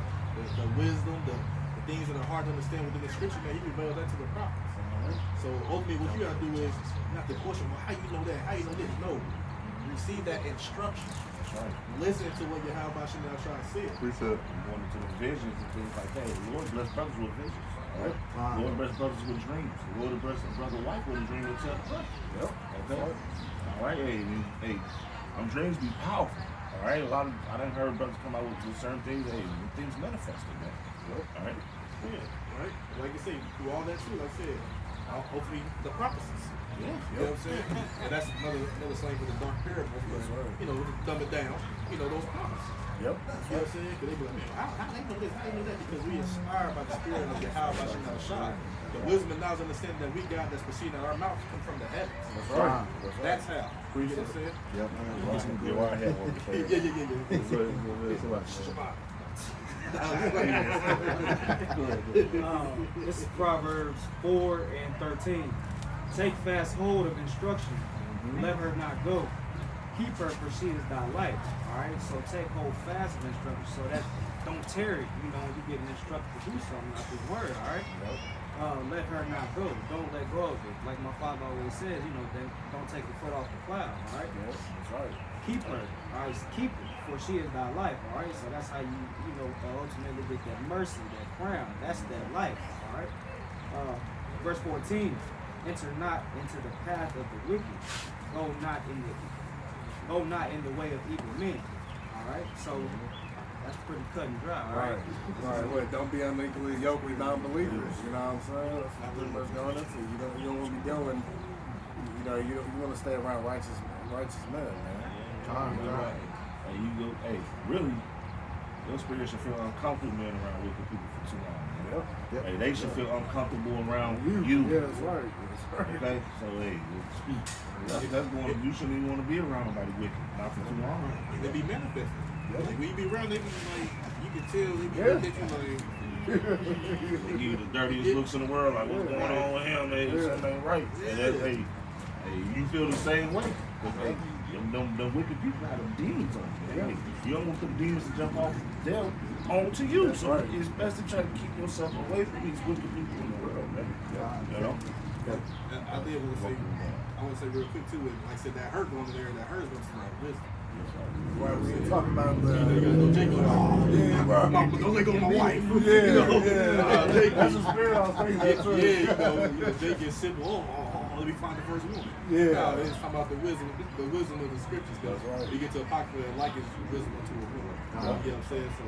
wisdom, the things that are hard to understand within the scripture, man, he revealed that to the prophets. So ultimately, what you gotta do is not to question, well, how you know that? How you know this? No, receive that instruction. Listen to what Yahweh Shem Yahweh said. Precept. Going into the visions and things like that. The Lord bless brothers with visions. All right. The Lord bless brothers with dreams. The Lord bless brother wife with a dream will tell the brother. Yep. Okay. All right. Hey, dreams be powerful. All right. I done heard brothers come out with certain things. Hey, things manifested, man. Yep. All right. Yeah. Right. Like I say, through all that too, like I said, hopefully the prophecies. Yeah. You know what I'm saying? And that's another slang for the dark parables. You know, dumb it down. You know, those prophecies. Yep. You know what I'm saying? Because they be like, man, how they know this? How they know that? Because we inspired by the spirit of Yahweh Shem Shai. The wisdom and knowledge and understanding that we got that's proceeding out of our mouth come from the heavens. That's right. That's how. You know what I'm saying? Yep. I had one before. This is Proverbs 4 and 13. Take fast hold of instruction, let her not go. Keep her, for she is thy life. All right, so take hold fast of instruction, so that don't tarry. You know, you get instructed to do something out this word. All right, let her not go. Don't let go of it. Like my father always says, you know, don't take your foot off the plow. All right, Yes, that's right. keep her. All right, so keep it, for she is thy life. All right, so that's how you know ultimately get that mercy, that crown. That's that life. All right. Verse 14. Enter not into the path of the wicked. Go not in the way of evil men. All right. So that's pretty cut and dry. All right. Right. Don't be unequally yoked with non-believers. You know what I'm saying? That's pretty much going into. You don't want to be doing. You know, you want to stay around righteous men, man. And you go, hey, really, your spirit should feel uncomfortable being around wicked people for too long. Yep. Hey, they should feel uncomfortable around you. Yeah, that's right. Okay, so hey, that's going. You shouldn't even want to be around nobody wicked, not for too long. They be manifesting. Like when you be around, they be like, you can tell they be looking at you like. They give you the dirtiest looks in the world. Like, what's going on with him? Hey, something ain't right. And that's, hey, you feel the same way. Hey, them wicked people have them demons on you. Hey, you don't want the demons to jump off them onto you. So it's best to try to keep yourself away from these wicked people in the world, man. You know? And I did want to say, real quick too, and like I said, that hurt going in there, that hurt is going to smell wisdom. Right, we ain't talking about the. Don't let go of my wife. Yeah. That's the spirit I was thinking about too. Yeah, you know, Jake gets simple. let me find the first woman. Yeah. No, it's talking about the wisdom of the scriptures. Because That's right. you get to Apocrypha and like it's wisdom to a woman. You know what I'm saying? So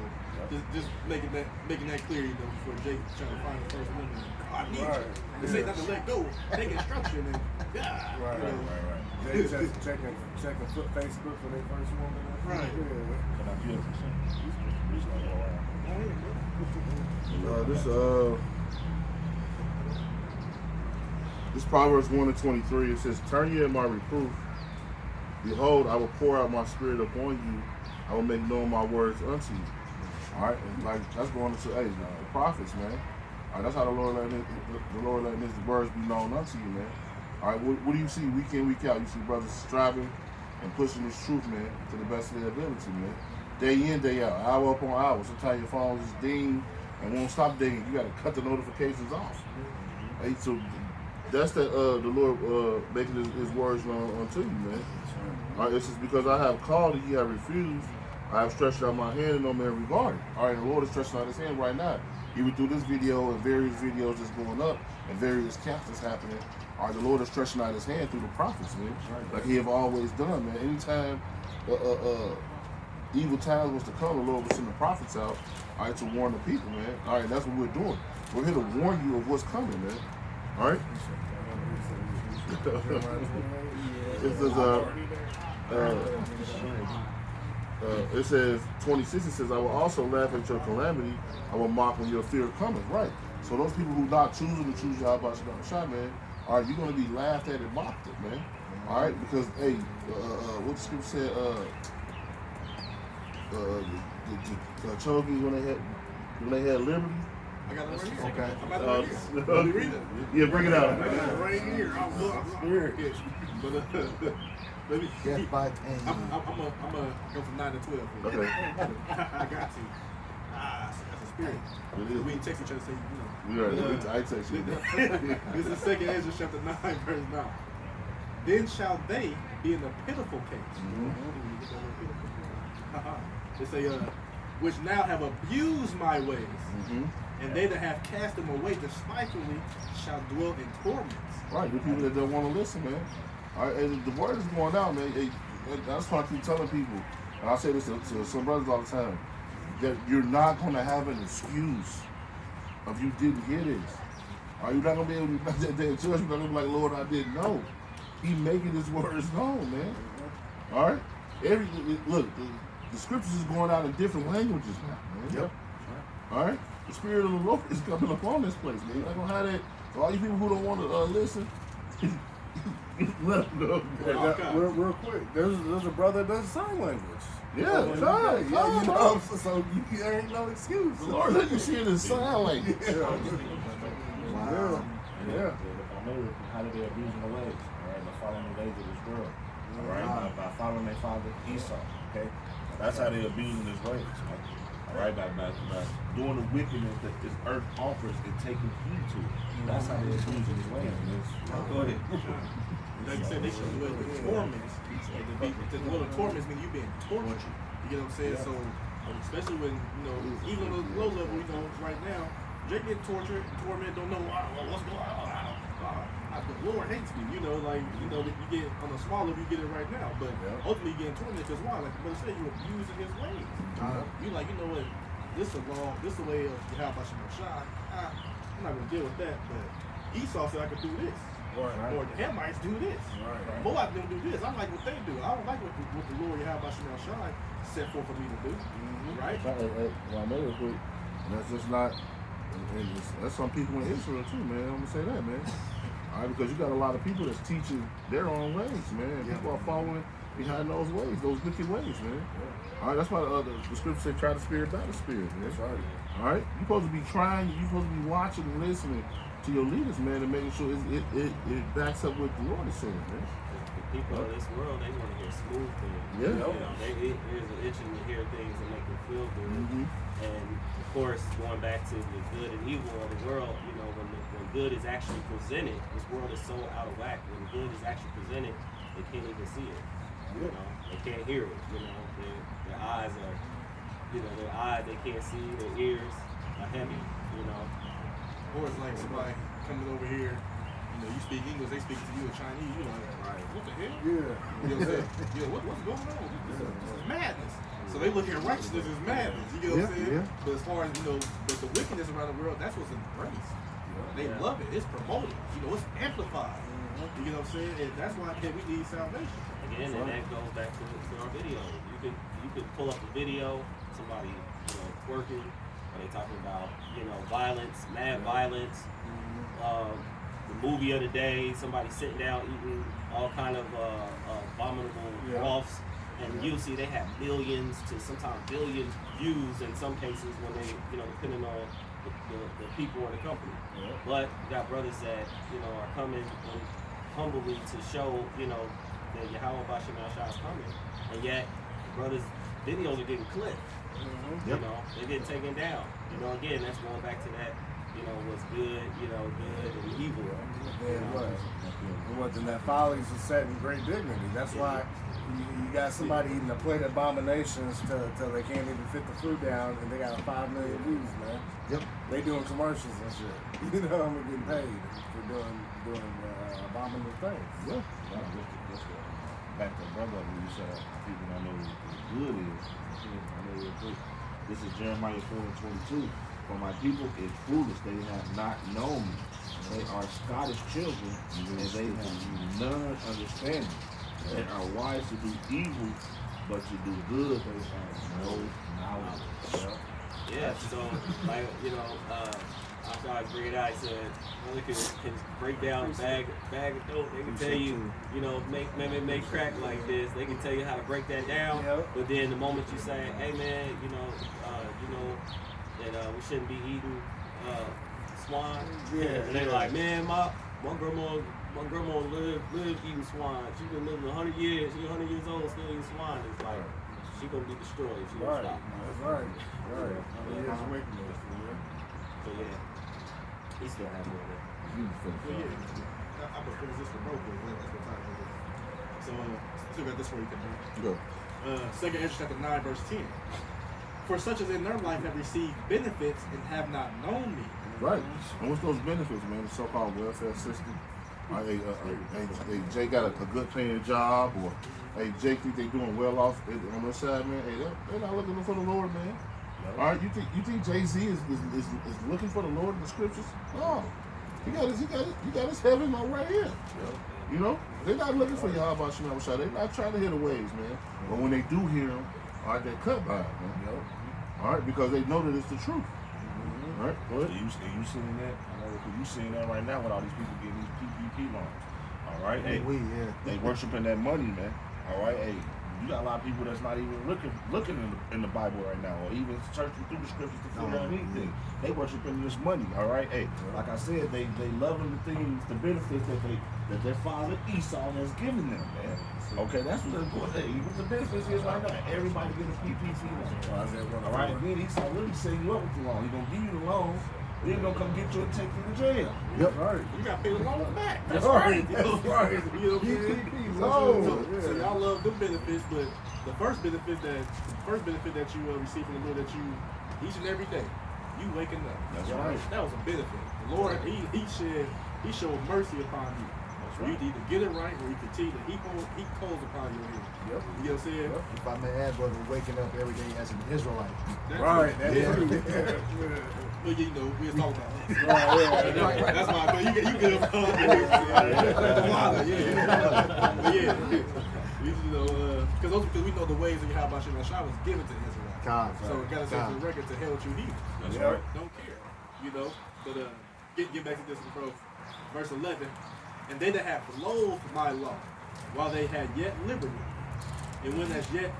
just making that clear, you know, before Jake trying to find the first woman. I need you. They say not to let go. Take instruction and yeah. Right, you know. right. They just checking Facebook for their first woman. Right. Yeah. Can I get This Proverbs 1:23, it says, "Turn ye in my reproof. Behold, I will pour out my spirit upon you. I will make known my words unto you." All right, and like that's going into the prophets, man. All right, that's how the Lord letting his words be known unto you, man. All right, what do you see week in, week out? You see brothers striving and pushing this truth, man, to the best of their ability, man. Day in, day out, hour upon hour. Sometimes your phone just ding and won't stop dinging. You got to cut the notifications off. Hey, so that's the Lord making his words known unto you, man. All right, it's just because I have called and you have refused. I have stretched out my hand and no man regarded. All right, the Lord is stretching out his hand right now. Even through this video and various videos that's going up and various camps that's happening, all right, the Lord is stretching out his hand through the prophets, man. Like he have always done, man. Anytime evil times was to come, the Lord would send the prophets out, all right, to warn the people, man. All right, that's what we're doing. We're here to warn you of what's coming, man. All right? This is it says 26. It says, "I will also laugh at your calamity. I will mock when your fear cometh." Right. So those people who not choosing to choose Yahweh Shah, man, all right, you're gonna be laughed at and mocked at, man. All right, because hey, what the scripture said, the chosen when they had liberty. I got it right here. Okay. I'm about to read it. Let me read it. Yeah, bring it out. I got it right here. I'm scared. But let me. Death by pain. I'm gonna go from 9 to 12. Okay. I got to. That's a spirit. We ain't text each other, say, you know. Yeah, I text you. This is 2nd Ezra chapter 9, verse 9. Then shall they be in a pitiful case. They say, which now have abused my ways, and they that have cast them away despitefully shall dwell in torments. Right, the people that don't want to listen, man. All right, and the word is going out, man. Hey, that's why I keep telling people, and I say this to some brothers all the time, that you're not going to have an excuse if you didn't hear this. Are you not going to be able to be that day in church? You're not going to be like, "Lord, I didn't know." He making his words known, man. All right? Look, the scriptures is going out in different languages now, man. Yep. All right? The Spirit of the Lord is coming upon this place, man. You're not going to have that. So all you people who don't want to listen, let them go. Real quick, there's a brother that does sign language. Yeah, you know, so there ain't no excuse. The Lord let you see it in sign language. Wow. Yeah. How did they abusing the ways? All right, by following the ways of this world. All right, by following their father Esau. Okay, that's how they abusing his ways. All right, by doing the wickedness that this earth offers and taking heed to it. That's how they abusing his ways. Go ahead. Like you said, they should dwell in torments. To dwell in torments means you being tortured. You get what I'm saying? So, especially when, even on the low level, right now, Jake getting tortured, tormented, don't know what's going on. The Lord hates me, you get on a small level, you get it right now, but ultimately you getting tormented because why? Like the brother said, you abusing his ways. You like, you know what? This is the way of Yahweh Shai. I'm not gonna deal with that, but Esau said I could do this. Or the Hamites do this. Moab didn't do this. I like what they do. I don't like what the Lord Yahweh Shai set forth for me to do. Right? Well, I know it, but that's just not. That's some people in Israel too, man. I'm gonna say that, man. All right, because you got a lot of people that's teaching their own ways, man. People are following behind those ways, those wicked ways, man. All right, that's why the scripture said, "Try the spirit by the spirit." Man. That's right. All right, you're supposed to be trying. You're supposed to be watching and listening to your leaders, man, and making sure it backs up what the Lord is saying, man. The people of this world, they want to hear smooth things. Yeah. There's an itching to hear things that make them feel good. And of course, going back to the good and evil of the world, when good is actually presented, this world is so out of whack. When good is actually presented, they can't even see it. They can't hear it. Their eyes are, they can't see. Their ears are heavy. Or it's like somebody coming over here, You know, you speak English, they speak to you in Chinese. You're like, what the hell? Yeah. You know what I'm saying? Yeah, what's going on? This is madness. So they look at righteousness as madness. You get what I'm saying? Yeah. But as far as, you know, the wickedness around the world, that's what's embraced. They love it. It's promoted. You know, it's amplified. You know what I'm saying? And that's why we need salvation. Again, and that goes back to our video. You could pull up a video, somebody, twerking, or they talking about, violence, mad violence. The movie of the day, somebody sitting down eating all kind of abominable broths, and you'll see they have millions to sometimes billions views in some cases when they, depending on the people or the company. But you got brothers that, are coming humbly to show, that Yahweh Bashem Al-Shai is coming, and yet brothers' videos are getting clipped. They're getting taken down. Again, that's going back to that, what's good, good and evil. It wasn't that follies was set in great dignity. That's why you got somebody eating a plate of abominations till they can't even fit the food down, and they got 5 million views, man. Yep. They doing commercials and shit. I'm getting paid for doing abominable things. Yeah. Back to brother, when you said people don't know what good is. I know real quick. This is Jeremiah 4:22. For my people is foolish, they have not known me. They are Scottish children, and they have none understanding. They are wise to do evil, but to do good, they have no knowledge. Yeah, so, like, after I bring it out, I said, they can break down a bag of dope. They can tell you, make crack like this. They can tell you how to break that down. But then the moment you say, hey man, that we shouldn't be eating swine. And they're like, man, my grandma lived eating swine. She been living 100 years. She's 100 years old, still eating swine. It's like, she gonna be destroyed if she don't stop. That's right. So yeah, he still has more of Well, yeah. I'm gonna finish this for both of them. That's what time it is. So, still got this where you can do. Go. 2 Ezra chapter 9, verse 10. For such as in their life have received benefits and have not known me. Right. And what's those benefits, man? The so-called welfare system. Hey, Jay got a good paying job, or hey, Jay think they doing well off on their side, man. Hey, they're not looking for the Lord, man. All right, you think Jay-Z is looking for the Lord in the scriptures? No. He got his heaven on right here. They're not looking for Yahweh Shem Shai. They're not trying to hear the waves, man. But when they do hear them, all right, they're cut by it, man. All right, because they know that it's the truth. All right, go ahead. You seeing that? I know you seeing that right now with all these people getting these PPP loans. All right, hey, they worshiping that money, man. All right, hey, you got a lot of people that's not even looking in the Bible right now, or even searching through the scriptures to figure out anything. They worshiping this money. All right, hey, like I said, they loving the things, the benefits that their father Esau has given them, man. Okay, that's what they're going to say. What the benefits is right now. Everybody getting a PPP loan. All right, then Esau really setting you up with the loan. He's gonna give you the loan. Then he's gonna come get you and take you to jail. Yep. Right. You got to pay the loan back. That's right. That's right. You know what I'm saying? So y'all love them benefits, but the first benefit that you receive from the Lord, that you each and every day, you waking up. That's right. That was a benefit. The Lord, he showed mercy upon you. So you either get it right, or you continue to heap coals upon your head. Yep. You know what I'm saying? If I may add, brother, waking up every day as an Israelite. Right. That's true. Well, we was talking about that. Right. That's why. But you good. Because we know the ways of Yahweh Shem Shai was given to Israel. So we gotta say for the record, to hell with you heathens. That's right. Don't care. But get back to this, bro. Verse 11. And they that have flowed from my law, while they had yet liberty, and when as yet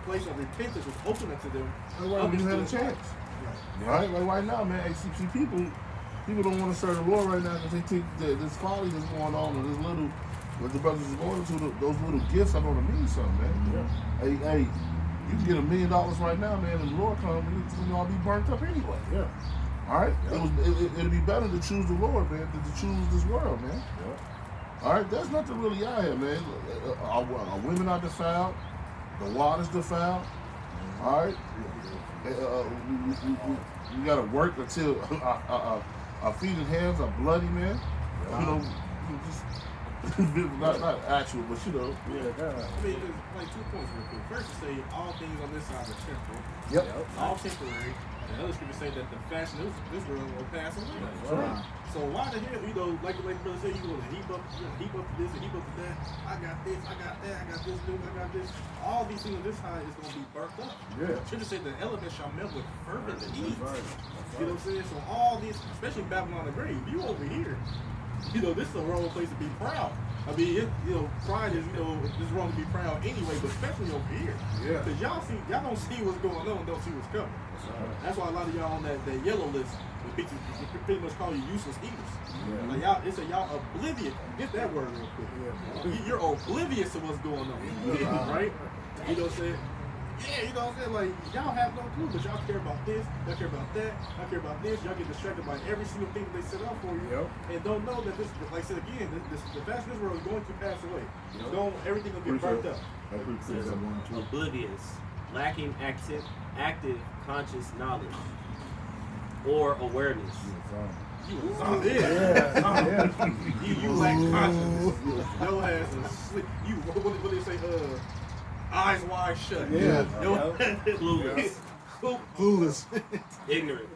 place of repentance was open unto them, You had a chance. Right? Like right now, man. See, people don't want to serve the Lord right now because they think that this folly that's going on, and this little, what the brothers is going to, those little gifts are going to mean something, man. Yeah. Hey, you can get $1 million right now, man, and the Lord comes, we all be burnt up anyway. Yeah. All right? Yeah. It'd be better to choose the Lord, man, than to choose this world, man. Yeah. All right? There's nothing really out here, man. Our women are defiled. The water's defiled. All right? We got to work until our feet and hands are bloody, man. You know, just not actual, but you know. Yeah, God. I mean, there's like 2 points real quick. First, to say all things on this side are temporal. Yep. All temporary. And other scriptures say that the fashion of this world will pass away. Right. So why the hell, you know, like the brother said, you want to heap up to this and heap up to that. I got this, I got that, I got this new, I got this. All these things on this side is going to be burnt up. Yeah. Scripture say the elements shall melt with fervent heat. Right. You know what I'm saying? So all these, especially Babylon the Great, you over here, you know, this is the wrong place to be proud. I mean, pride is, it's wrong to be proud anyway, but especially over here. Yeah. Because y'all don't see what's going on, don't see what's coming. That's why a lot of y'all on that yellow list, they pretty much call you useless eaters. Yeah. Like y'all, it's y'all oblivious. Get that word real quick. Yeah. You're oblivious to what's going on, right? You know what I'm saying? Yeah, you know what I'm saying? Like, y'all have no clue, but y'all care about this, y'all care about that, y'all care about this. Y'all get distracted by every single thing that they set up for you, and don't know that this, like I said again, the fashion of this world is going to pass away. Everything will get burnt up. Oblivious, lacking active conscious knowledge or awareness. You lack consciousness. Your ass is sleep. What they say? Eyes wide shut. Yeah. Clueless, Clueless. ignorant.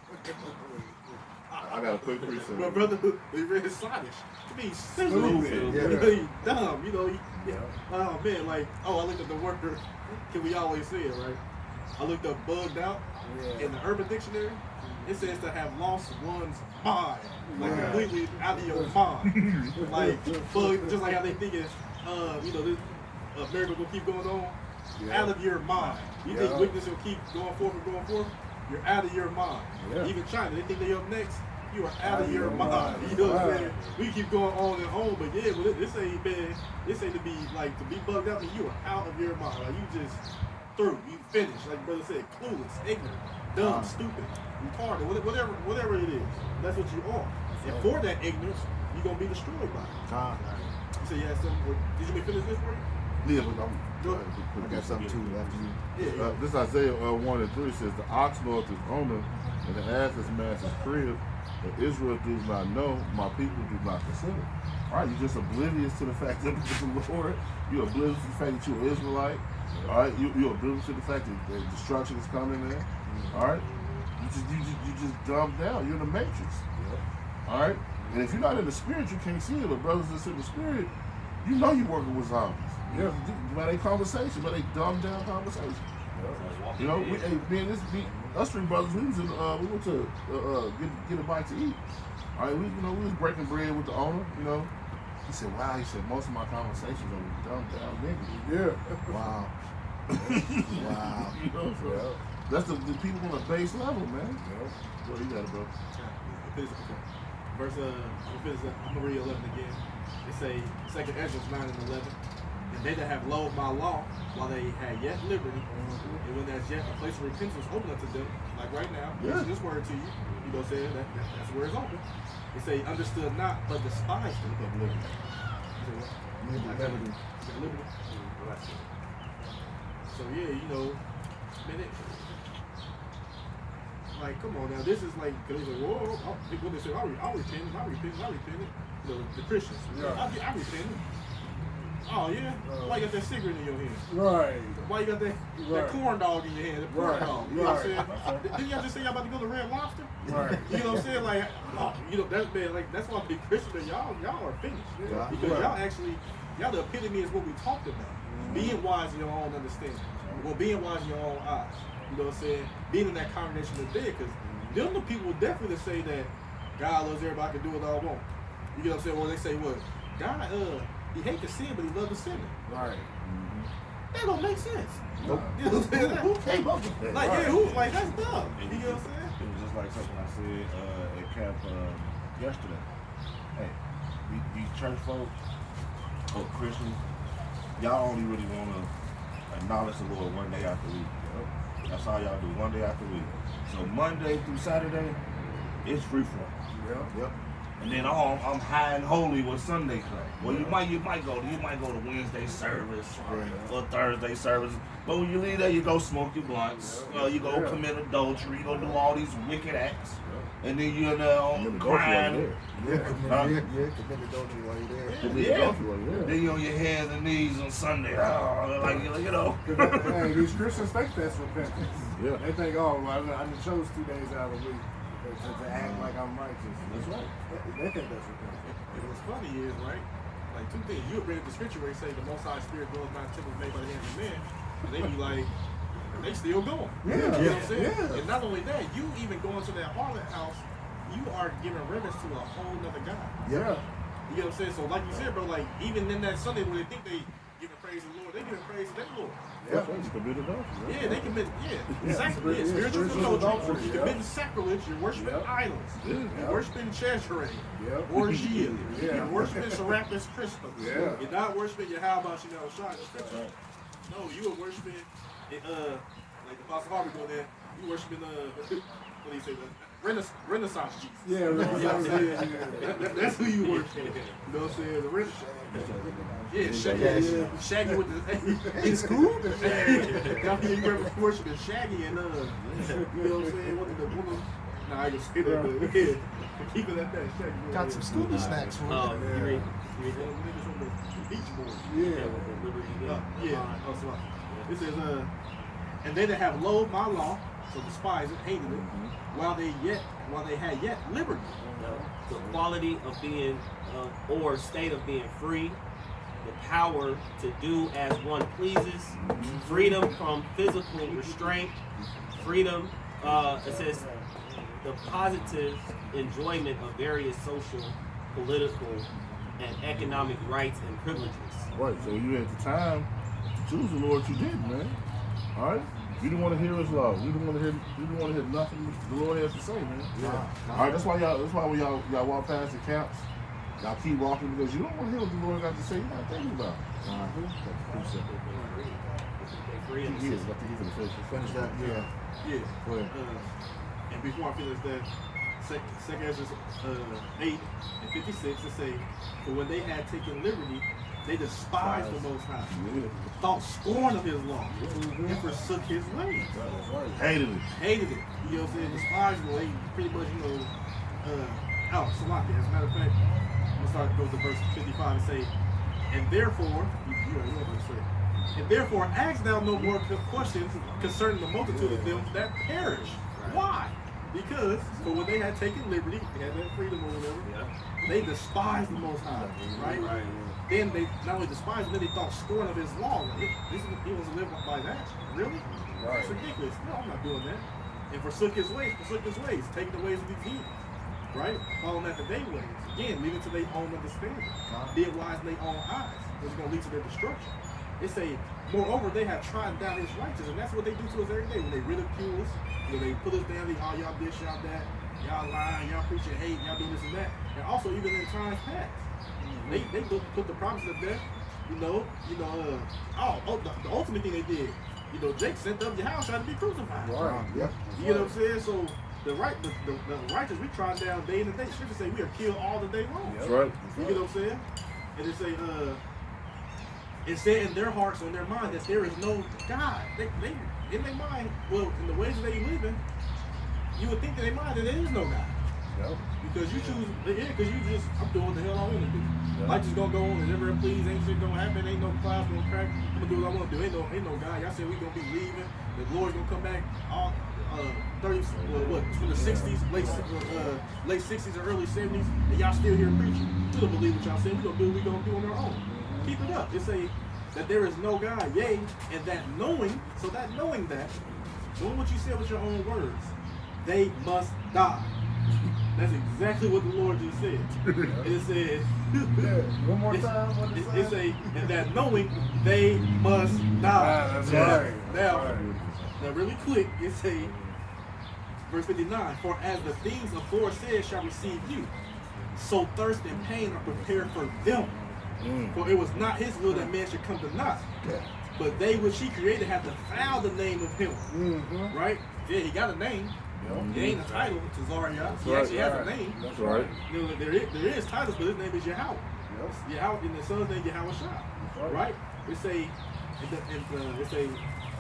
I got a quick preset. My brother, he read Sonish. To be stupid. Dumb. Oh man, like, I looked at the word. Can we always say it, right? I looked up bugged out in the Urban Dictionary. It says to have lost one's mind, like completely out of your mind, like bug, just like how they think it's, this America will keep going on, out of your mind. You think witness will keep going forth? You're out of your mind. Even China, they think they up next. You are out of your mind. You know what I'm saying? We keep going on and on, but this ain't bad. This ain't to be bugged out. I mean, you are out of your mind. Like you just through. You finished. Like brother said, clueless, ignorant, dumb, stupid, retarded, whatever it is. That's what you are. And for that ignorance, you're gonna be destroyed by it. You say you had something. Did you finish this for you? Yeah, but I got something too after you. This Isaiah 1 and 3 says, the ox knoweth his owner, and the ass his master's crib, but Israel does not know, my people do not consider. All right, you're just oblivious to the fact that it's the Lord. You're oblivious to the fact that you're an Israelite. All right, you're oblivious to the fact that the destruction is coming in. All right, you just dumbed down. You're in the matrix. All right, and if you're not in the spirit, you can't see it. But brothers that's in the spirit, you know you're working with zombies. Yeah, by their conversation, by they dumbed down conversation. You know, us three brothers, we went to get a bite to eat. All right, we was breaking bread with the owner. You know, he said, "Wow," he said, "most of my conversations are with dumbed down niggas." Yeah. Wow. Wow. You know, so that's the people on the base level, man. What you got, bro? Verse, I'm gonna read 11 again. It say 2nd Ezra 9 and 11. And they that have loathed my law while they had yet liberty, and when there's yet a place of repentance was open unto them, like right now, this word to you, you know what I'm saying? That's where it's open. It say, understood not, but despised it. Liberty. So man, like, come on now, this is like, cause he's like, whoa, what they say, I repented. The Christians, I repented. Oh yeah? Why you got that cigarette in your hand? Right. Why you got that corn dog in your hand? That corn dog. You know what I'm saying? Didn't y'all just say y'all about to go to Red Lobster? Right. You know what I'm saying? Like, that's man, like that's why big Christian, y'all are finished. Because y'all the epitome is what we talked about. Being wise in your own understanding. Well, being wise in your own eyes. You know what I'm saying? Being in that congregation of dead, because them the people will definitely say that God loves everybody, can do what I want. You know what I'm saying? Well, they say what? God, he hates the sin, but he loves the sinner. Right. That don't make sense. Nope. You know what I'm saying? Who came up with that? Like, that's dumb. You know what I'm saying? It was just like something I said at camp yesterday. Hey, these church folk or Christians, y'all only really want to acknowledge the Lord one day after week. That's all y'all do, one day after week. So Monday through Saturday, it's free for them. Yep. And then I'm high and holy when Sunday comes. Well, you might go to Wednesday service or Thursday service. But when you leave there, you go smoke your blunts. You go commit adultery. You go do all these wicked acts. and then you're there on crying. Commit adultery while you're there. Then you're on your hands and knees on Sunday. Oh, like, you know. Hey, these Christians think that's repentance. Yeah. They think, oh, well, I just chose 2 days out of the week to act like I'm righteous. That's right. They think that's repentance. And what's funny is, right? Like 2 things. You would bring up the scripture where it say the Most High Spirit dwells not in temples made by the hands of men. And they be like, they still going. Yeah. You know what I'm saying? Yeah. And not only that, you even go into that harlot house, you are giving reverence to a whole nother God. Yeah. You know what I'm saying? So like you said, bro, like even in that Sunday where they think they giving praise to the Lord, they giving praise to their Lord. Yeah. You commit adultery. Yeah, they commit, sacrilege, spiritual adultery. You're committing sacrilege, you're worshiping idols. You're worshiping Cheshire, Orgia. You're worshiping Serapis Christus. Yeah. You're not worshiping Yahweh Shai. No, you are worshiping, like the Apostle Harvey go there, you worshiping, what do you say, Renaissance Jesus. Yeah, You know what I'm saying? That's who you worship. You know what I'm saying? The Renaissance. Yeah, Shaggy with the in school. Y'all hear you worshiping Shaggy and you know what I'm saying? What the woman? Nah, I can say that, but yeah, keep it at that. Shaggy. Got some Scooby snacks for you. You read Niggas on the Beach Boys. yeah. Oh, so it says, and they that have loathed my law, so despised it, hated it, while they had yet liberty. The quality of being, or state of being free, the power to do as one pleases, freedom from physical restraint, freedom, it says the positive enjoyment of various social, political, and economic rights and privileges. Right. So you had the time to choose the Lord, you did, man. All right. You didn't want to hear His law. You didn't want to hear nothing the Lord has to say, man. Yeah. All right. That's why when y'all walk past the camps, y'all keep walking because you don't want to hear what the Lord got to say. You're not thinking about it. Free in the He is. system. I think he's gonna Finish that. Yeah. Yeah. Go ahead. And before I finish that, Second Ezra 8 and 56, it say, for when they had taken liberty, they despised the Most High, thought scorn of His law, and forsook His ways. Hated it. Hated it. You know what I'm saying? Despised it. They pretty much, Salaki. As a matter of fact, I'm going to go to verse 55 and say, and therefore, you know what I'm saying. And therefore, ask thou no more questions concerning the multitude of them that perish. Why? Because for when they had taken liberty, they had that freedom or whatever, they despised the Most High, right? Then they not only despised, but then they thought scorn of His law. Like, he wants to live by that? Really? It's ridiculous. No, I'm not doing that. And forsook His ways, taking the ways of these heathens, right? Following after their ways. Again, leading to their own understanding. Being wise in their own eyes. It's going to lead to their destruction. It say, moreover, they have trodden down His righteousness, and that's what they do to us every day. When they ridicule us, they put us down, y'all this, y'all that, y'all lying, y'all preaching hate, y'all do this and that. And also, even in times past, they put the prophets of death, the ultimate thing they did, Jake sent up your house trying to be crucified. Right. Yep. You know what I'm saying? So the righteous, we trod down day and day. Scripture say we are killed all the day long. That's right. You know what I'm saying? And it say, it said in their hearts or in their mind that there is no God. They in their mind, well, in the ways that they live in, you would think in their mind that there is no God. Yep. Because you choose, I'm doing what the hell I want to do. Life just gonna go on and never please, ain't shit gonna happen, ain't no clouds gonna crack. I'm gonna do what I want to do. Ain't no God. Y'all said we gonna be leaving. The Lord's gonna come back all 30s, from the 60s, late 60s or early 70s, and y'all still here preaching. We don't believe what y'all saying. We gonna do what we gonna do on our own. Keep it up. It say that there is no God, yea, and that knowing that, doing what you said with your own words, they must die. That's exactly what the Lord just said. It said, One more time. it say, and that knowing they must die. That's right. Now really quick, it say, verse 59, for as the things aforesaid shall receive you, so thirst and pain are prepared for them. For it was not His will that man should come to naught, but they which He created have defiled the name of Him. Right? Yeah, He got a name. It ain't a title to Zariah. He actually has a name. That's right. There is titles, but His name is Yahweh. Yahweh, and the son's name Yahweh Shai. Right? It say,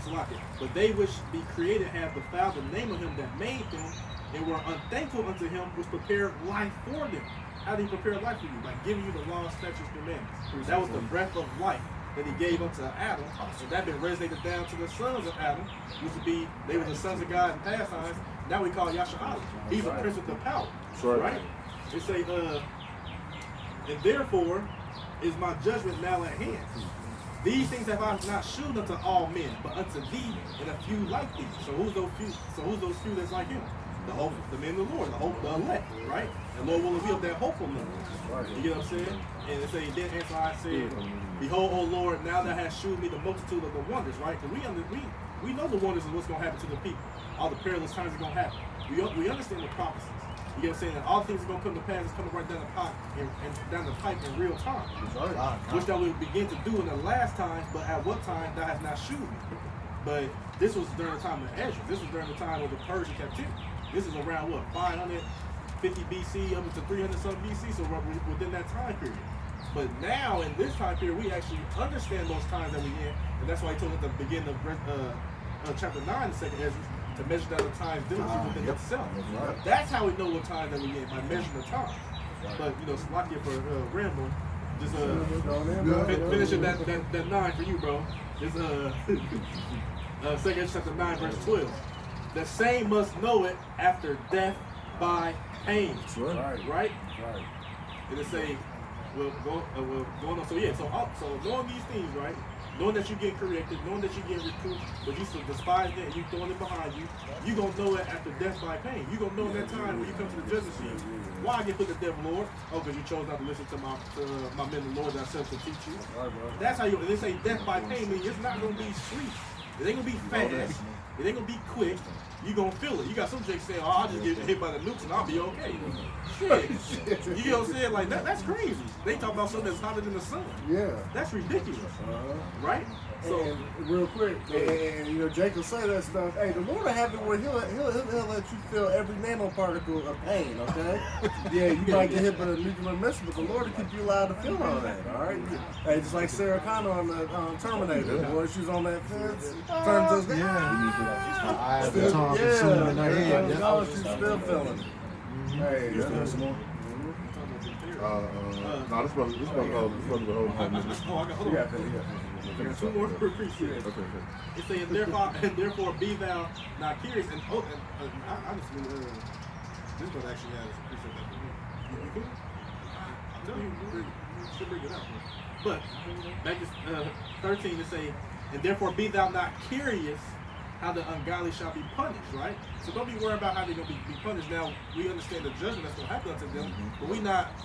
Salaki, but they which be created have defiled the name of Him that made them, and were unthankful unto him, which prepared life for them. How did he prepare life for you? By giving you the law, statutes, commandments. That was the breath of life that he gave unto Adam. So that been resonated down to the sons of Adam. Used to be, they were the sons of God in past times. Now we call Yasha'Allah. He's the prince of the power. Right? It say, and therefore is my judgment now at hand. These things have I not shewed unto all men, but unto thee and a few like thee. So who's those few? So who's those few that's like him? The hope, the men of the Lord, the elect, right? And Lord will reveal that hopeful number. You get what I'm saying? And it say, then answer I said, behold, O Lord, now thou hast shewed me the multitude of the wonders, right? Because we know the wonders of what's going to happen to the people. All the perilous times are going to happen. We understand the prophecies. You get what I'm saying? That all things are going to come to pass, it's coming right down the pipe and down the pipe in real time. Which thou will begin to do in the last times, but at what time thou hast not shewed me. But this was during the time of Ezra. This was during the time of the Persian captivity. This is around what, 550 BC up to 300 something BC, so we're within that time period. But now in this time period, we actually understand those times that we're in, and that's why he told us at the beginning of chapter 9, the second Ezra, to measure down the times diligently within itself. That's how we know what time that we're in, by measuring the time. But you know, Slakia for rambling, just finishing that 9 for you, bro. This second chapter 9, verse 12. The same must know it after death by pain. Right? And it say, going on. So yeah, so knowing these things, right? Knowing that you get corrected, knowing that you get reproved, but you still despise it and you throwing it behind you, you gonna know it after death by pain. You gonna know in that time when you come to the judgment seat. Why I get put to death, Lord? Oh, because you chose not to listen to my men, the Lord, that I to teach you. That's how you. And they say death by pain means it's not gonna be sweet. It ain't gonna be fast. It ain't gonna be quick. You gonna feel it. You got some jakes saying, "Oh, I'll just get hit by the nukes and I'll be okay." Shit. You know what I'm saying? Like that's crazy. They talk about something that's hotter than the sun. Yeah. That's ridiculous. Right? So and real quick, and you know, Jacob say that stuff. Hey, the Lord will have it where he'll let you feel every nanoparticle of pain. Okay? Yeah, you might get hit by a nuclear missile, but the Lord will keep you allowed to feel all that. All right? Hey, just like Sarah Connor on the Terminator. Boy, she was on that fence. Turned to I have the tongue consuming in her head. she's still feeling it. Hey, some more? No, this brother hold on. I got two more for appreciate. Okay. It says, and therefore be thou not curious. And honestly, this brother actually has appreciate that for me. You cool? I'm telling you should bring it up. But back to 13 to say, and therefore be thou not curious how the ungodly shall be punished, right? So don't be worried about how they're gonna be punished. Now we understand the judgment that's gonna happen unto them, but we not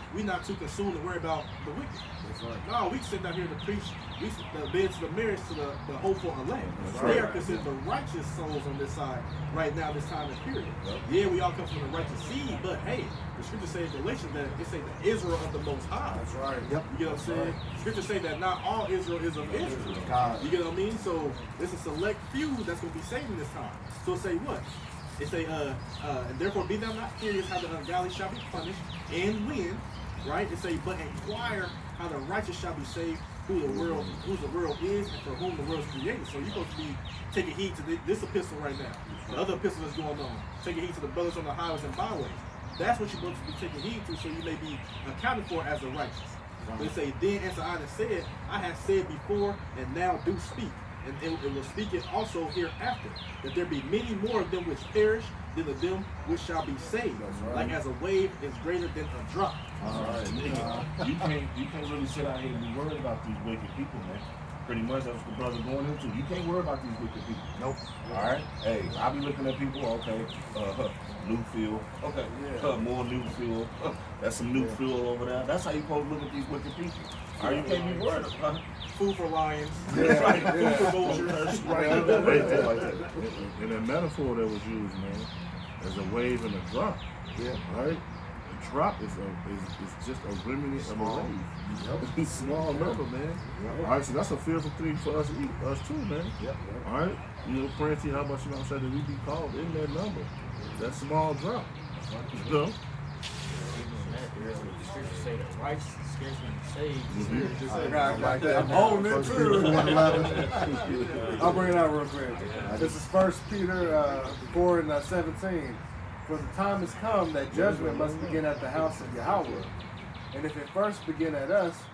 too consumed to worry about the wicked. That's right. No, we sit down here to preach. We bid to the marriage to the hopeful elect. They are considered the righteous souls on this side right now, this time and period. Yeah, we all come from the righteous seed, but hey, the scripture says in Galatians that it say the Israel of the Most High. That's right. Yep. You get what I'm saying? Scripture say that not all Israel is of Israel. God. You get what I mean? So it's a select few that's gonna be saved in this time. So it say what? It say, and therefore be thou not curious how the ungodly shall be punished, and when, right? It say, but inquire how the righteous shall be saved, whose the world is, and for whom the world is created. So you're supposed to be taking heed to this epistle right now. The other epistle that's going on. Taking heed to the brothers on the highways and byways. That's what you're supposed to be taking heed to, so you may be accounted for as the righteous. Right. They say, then answer I and said, I have said before, and now do speak. And it will speak it also hereafter, that there be many more of them which perish than of them which shall be saved. Right. Like as a wave is greater than a drop. All right, you can't really sit out here and be worried about these wicked people, man. Pretty much that's what the brother going into. You can't worry about these wicked people. Nope. All right. Hey, I be looking at people. Okay, new fuel. Okay, more new fuel. That's some new fuel over there. That's how you supposed to look at these wicked people. All right, you can't be worried. Food for lions. Right. Food for vultures. Right. And that metaphor that was used, man, as a wave and a drop. Yeah. Right. A drop is just a remnant of a wave. Yep. Small number, man. Yep. All right, so that's a fearful thing for us too, man. Yep. All right. You know, praying to you, how much you know say that we be called in that number. That small drop. You know? The scriptures say the righteous is scarcely saved. I'm holding it too. I'll bring it out real quick. This is 1 Peter 4 and 17. For the time has come that judgment must begin at the house of Yahweh. And if it first begin at us,